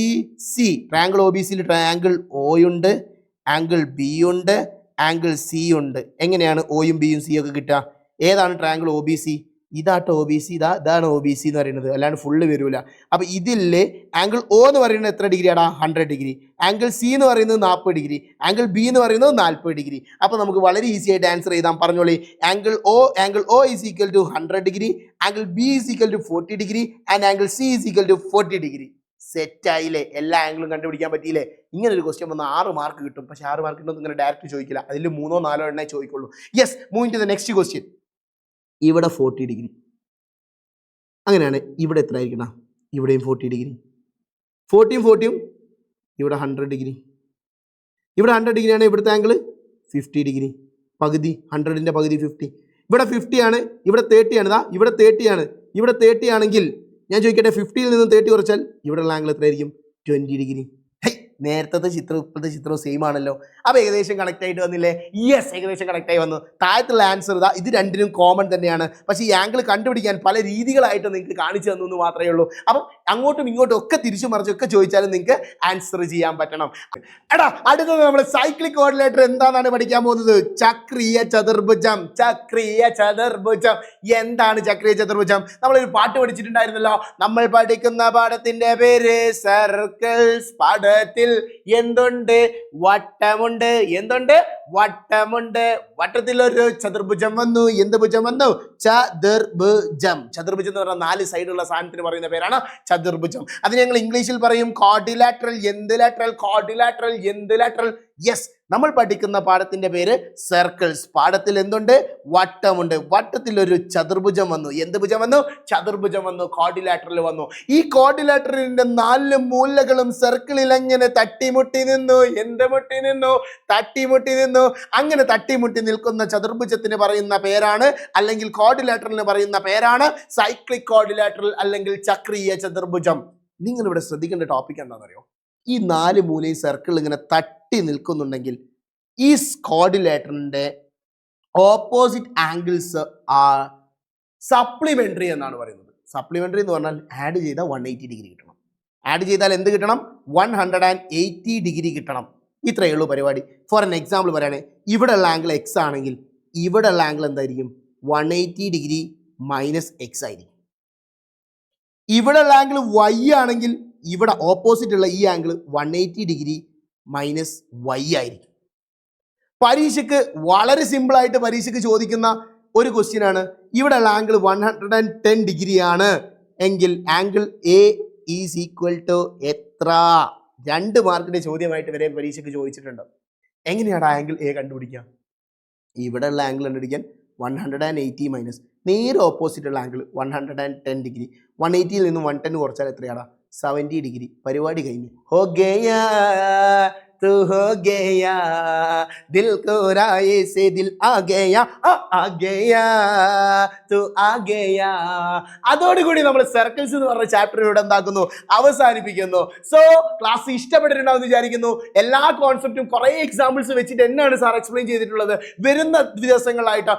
C. Triangle O B സിയിൽ ട്രയാങ്കിൾ ഒ ഉണ്ട്, ആംഗിൾ ബി ഉണ്ട്, ആംഗിൾ സി ഉണ്ട്. എങ്ങനെയാണ് ഒയും ബിയും സി ഒക്കെ കിട്ടുക? ഏതാണ് ട്രയാങ്കിൾ ഒ ബി സി? ഇതാട്ടോ ഒ ബി സി. ഇതാണ് ഒ ബി സി എന്ന് പറയുന്നത്, അല്ലാണ്ട് ഫുള്ള് വരൂല. അപ്പൊ ഇതില് ആംഗിൾ ഒ എന്ന് പറയുന്നത് എത്ര ഡിഗ്രിയാടാ? 100 ഡിഗ്രി. ആംഗിൾ സി എന്ന് പറയുന്നത് 40 ഡിഗ്രി. ആംഗിൾ ബി എന്ന് പറയുന്നത് 40 ഡിഗ്രി. അപ്പൊ നമുക്ക് വളരെ ഈസി ആയിട്ട് ആൻസർ ചെയ്താൽ പറഞ്ഞോളി. Angle O is equal to 100 degree, angle B is equal to 40 degree and angle C is equal to 40 degree. Set ആയില്ലേ? എല്ലാ ആംഗിളും കണ്ടുപിടിക്കാൻ പറ്റിയില്ലേ? ഇങ്ങനെ ഒരു ക്വസ്റ്റ്യൻ വന്നാൽ 6 മാർക്ക് കിട്ടും. പക്ഷെ 6 മാർക്ക് കിട്ടും ഇങ്ങനെ ഡയറക്റ്റ് ചോദിക്കില്ല, അതിൽ 3 4 എണ്ണേ ചോദിക്കുള്ളൂ. Yes, move to the next question. ഇവിടെ 40 ഡിഗ്രി. അങ്ങനെയാണ് ഇവിടെ എത്ര ആയിരിക്കണം? ഇവിടെയും 40 ഡിഗ്രി. 40 ഇവിടെ 100 ഡിഗ്രി. ഇവിടെ 100 ഡിഗ്രിയാണ്. ഇവിടുത്തെ ആംഗിൾ 50 ഡിഗ്രി. പകുതി 100ന്റെ പകുതി 50. ഇവിടെ 50 ആണ്, ഇവിടെ 30 ആണ്. ഇവിടെ 30 ആണ്. ഇവിടെ 30 ആണെങ്കിൽ ഞാൻ ചോദിക്കട്ടെ, 50ൽ നിന്ന് 30 കുറച്ചാൽ ഇവിടെയുള്ള ആംഗിൾ എത്രയായിരിക്കും? 20 ഡിഗ്രി. നേരത്തെ ചിത്രം ഇപ്പോഴത്തെ ചിത്രവും സെയിം ആണല്ലോ. അപ്പോൾ ഏകദേശം കണക്ട് ആയിട്ട് വന്നില്ലേ? യെസ്, ഏകദേശം കണക്ട് ആയി വന്നു. താഴത്തുള്ള ആൻസർ ഇത് രണ്ടിനും കോമൺ തന്നെയാണ്. പക്ഷേ ഈ ആംഗിൾ കണ്ടുപിടിക്കാൻ പല രീതികളായിട്ട് നിങ്ങൾക്ക് കാണിച്ചു തന്നു എന്ന് മാത്രമേ ഉള്ളൂ. അപ്പം അങ്ങോട്ടും ഇങ്ങോട്ടും ഒക്കെ തിരിച്ചു മറിച്ചൊക്കെ ചോദിച്ചാലും നിങ്ങൾക്ക് ആൻസർ ചെയ്യാൻ പറ്റണം. എടാ, അടുത്തത് നമ്മൾ സൈക്ലിക് കോർഡിനേറ്റർ എന്താണെന്നാണ് പഠിക്കാൻ പോകുന്നത്. ചക്രീയ ചതുർഭുജം. ചക്രീയ ചതുർഭുജം. എന്താണ് ചക്രീയ ചതുർഭുജം? നമ്മളൊരു പാട്ട് പഠിച്ചിട്ടുണ്ടായിരുന്നല്ലോ. നമ്മൾ പഠിക്കുന്ന പാഠത്തിന്റെ പേര് സർക്കിൾസ്. പാഠത്തിൽ എന്തുണ്ട്? വട്ടമുണ്ട്. എന്തുണ്ട്? വട്ടമുണ്ട്. വട്ടത്തിൽ ഒരു ചതുർഭുജം വന്നു. എന്ത് ഭുജം വന്നു? ചതുർഭുജം. ചതുർഭുജം എന്ന് പറഞ്ഞാൽ 4 സൈഡുള്ള സാധനത്തിന് പറയുന്ന പേരാണ് ചതുർഭുജം. അത് ഞങ്ങൾ ഇംഗ്ലീഷിൽ പറയും ക്വാഡ്രിലാറ്ററൽ. എന്ത് ലാറ്ററൽ? ക്വാഡ്രിലാറ്ററൽ. എന്ത് ലാറ്ററൽ? യെസ്, നമ്മൾ പഠിക്കുന്ന പാഠത്തിന്റെ പേര് സർക്കിൾസ്. പാഠത്തിൽ എന്തുണ്ട്? വട്ടമുണ്ട്. വട്ടത്തിൽ ഒരു ചതുർഭുജം വന്നു. എന്ത് ഭുജം വന്നു? ചതുർഭുജം വന്നു. ക്വാഡ്രിലാറ്ററൽ വന്നു. ഈ ക്വാഡ്രിലാറ്ററലിന്റെ 4 മൂലകളും സർക്കിളിൽ എങ്ങനെ തട്ടിമുട്ടി നിന്നു. എന്ത് മുട്ടി നിന്നു? തട്ടിമുട്ടി നിന്നു. അങ്ങനെ തട്ടിമുട്ടി നിൽക്കുന്ന ചതുർഭുജത്തിന് പറയുന്ന പേരാണ്, അല്ലെങ്കിൽ ക്വാഡ്രിലാറ്ററലിന് പറയുന്ന പേരാണ് സൈക്ലിക് ക്വാഡ്രിലാറ്ററൽ അല്ലെങ്കിൽ ചക്രീയ ചതുർഭുജം. നിങ്ങൾ ഇവിടെ ശ്രദ്ധിക്കേണ്ട ടോപ്പിക് എന്താണെന്നറിയോ? ഈ 4 മൂലയും സർക്കിൾ ഇങ്ങനെ തട്ടി നിൽക്കുന്നുണ്ടെങ്കിൽ ഈ ക്വാഡ്രിലാറ്ററലിന്റെ ഓപ്പോസിറ്റ് ആംഗിൾസ് ആർ സപ്ലിമെന്ററി എന്നാണ് പറയുന്നത്. സപ്ലിമെന്ററി എന്ന് പറഞ്ഞാൽ ആഡ് ചെയ്താൽ 180 ഡിഗ്രി കിട്ടണം. ആഡ് ചെയ്താൽ എന്ത് കിട്ടണം? 180 ഡിഗ്രി കിട്ടണം. ഇത്രയേ ഉള്ളൂ പരിപാടി. ഫോർ എൻ എക്സാമ്പിൾ പറയുകയാണെങ്കിൽ ഇവിടെയുള്ള ആംഗിൾ എക്സ് ആണെങ്കിൽ ഇവിടെയുള്ള ആംഗിൾ എന്തായിരിക്കും? 180 ഡിഗ്രി മൈനസ് എക്സ് ആയിരിക്കും. ഇവിടെയുള്ള ആംഗിൾ വൈ ആണെങ്കിൽ ഇവിടെ ഓപ്പോസിറ്റ് ഉള്ള ഈ ആംഗിൾ 180 ഡിഗ്രി മൈനസ് വൈ ആയിരിക്കും. പരീക്ഷയ്ക്ക് വളരെ സിമ്പിൾ ആയിട്ട് പരീക്ഷയ്ക്ക് ചോദിക്കുന്ന ഒരു ക്വസ്റ്റ്യൻ ആണ്. ഇവിടെയുള്ള ആംഗിൾ 110 ഡിഗ്രി ആണ് എങ്കിൽ angle A is equal to എത്ര? 2 മാർക്കിന്റെ ചോദ്യമായിട്ട് വരെ പരീക്ഷയ്ക്ക് ചോദിച്ചിട്ടുണ്ട്. എങ്ങനെയാണ് ആംഗിൾ എ കണ്ടുപിടിക്കുക? ഇവിടെയുള്ള ആംഗിൾ കണ്ടുപിടിക്കാൻ 180 മൈനസ് നേരെ ഓപ്പോസിറ്റ് ഉള്ള ആംഗിൾ 110 ഡിഗ്രി. 180യിൽ നിന്ന് 110 കുറച്ചാൽ എത്രയാണ്? 70 ഡിഗ്രി. പരിപാടി കഴിഞ്ഞു. ഹോ ഗയാ तू हो गया दिल को राये से दिल आ गया तू आ गया. അതോടുകൂടി നമ്മൾ സർക്കിൾസ് എന്ന് പറഞ്ഞ ചാപ്റ്റർ ഇവിടെ എന്താക്കുന്നു, അവസാനിപ്പിക്കുന്നു. സോ ക്ലാസ് ഇഷ്ടപ്പെട്ടിട്ടുണ്ടാവും വിചാരിക്കുന്നു. എല്ലാ കോൺസെപ്റ്റും കുറെ എക്സാമ്പിൾസ് വെച്ചിട്ട് എന്നാണ് സാർ എക്സ്പ്ലെയിൻ ചെയ്തിട്ടുള്ളത്. വരുന്ന ദിവസങ്ങളായിട്ട്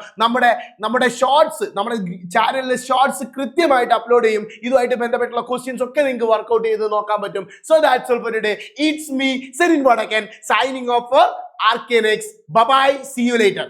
നമ്മുടെ ഷോർട്സ്, നമ്മുടെ ചാനലിലെ ഷോർട്സ് കൃത്യമായിട്ട് അപ്ലോഡ് ചെയ്യും. ഇതുമായിട്ട് ബന്ധപ്പെട്ടുള്ള ക്വസ്റ്റ്യൻസ് ഒക്കെ നിങ്ങൾക്ക് വർക്ക്ഔട്ട് ചെയ്ത് നോക്കാൻ പറ്റും. So that's all for today. It's me Serin വടക്കൻ signing off for Arcanex. Bye bye, see you later.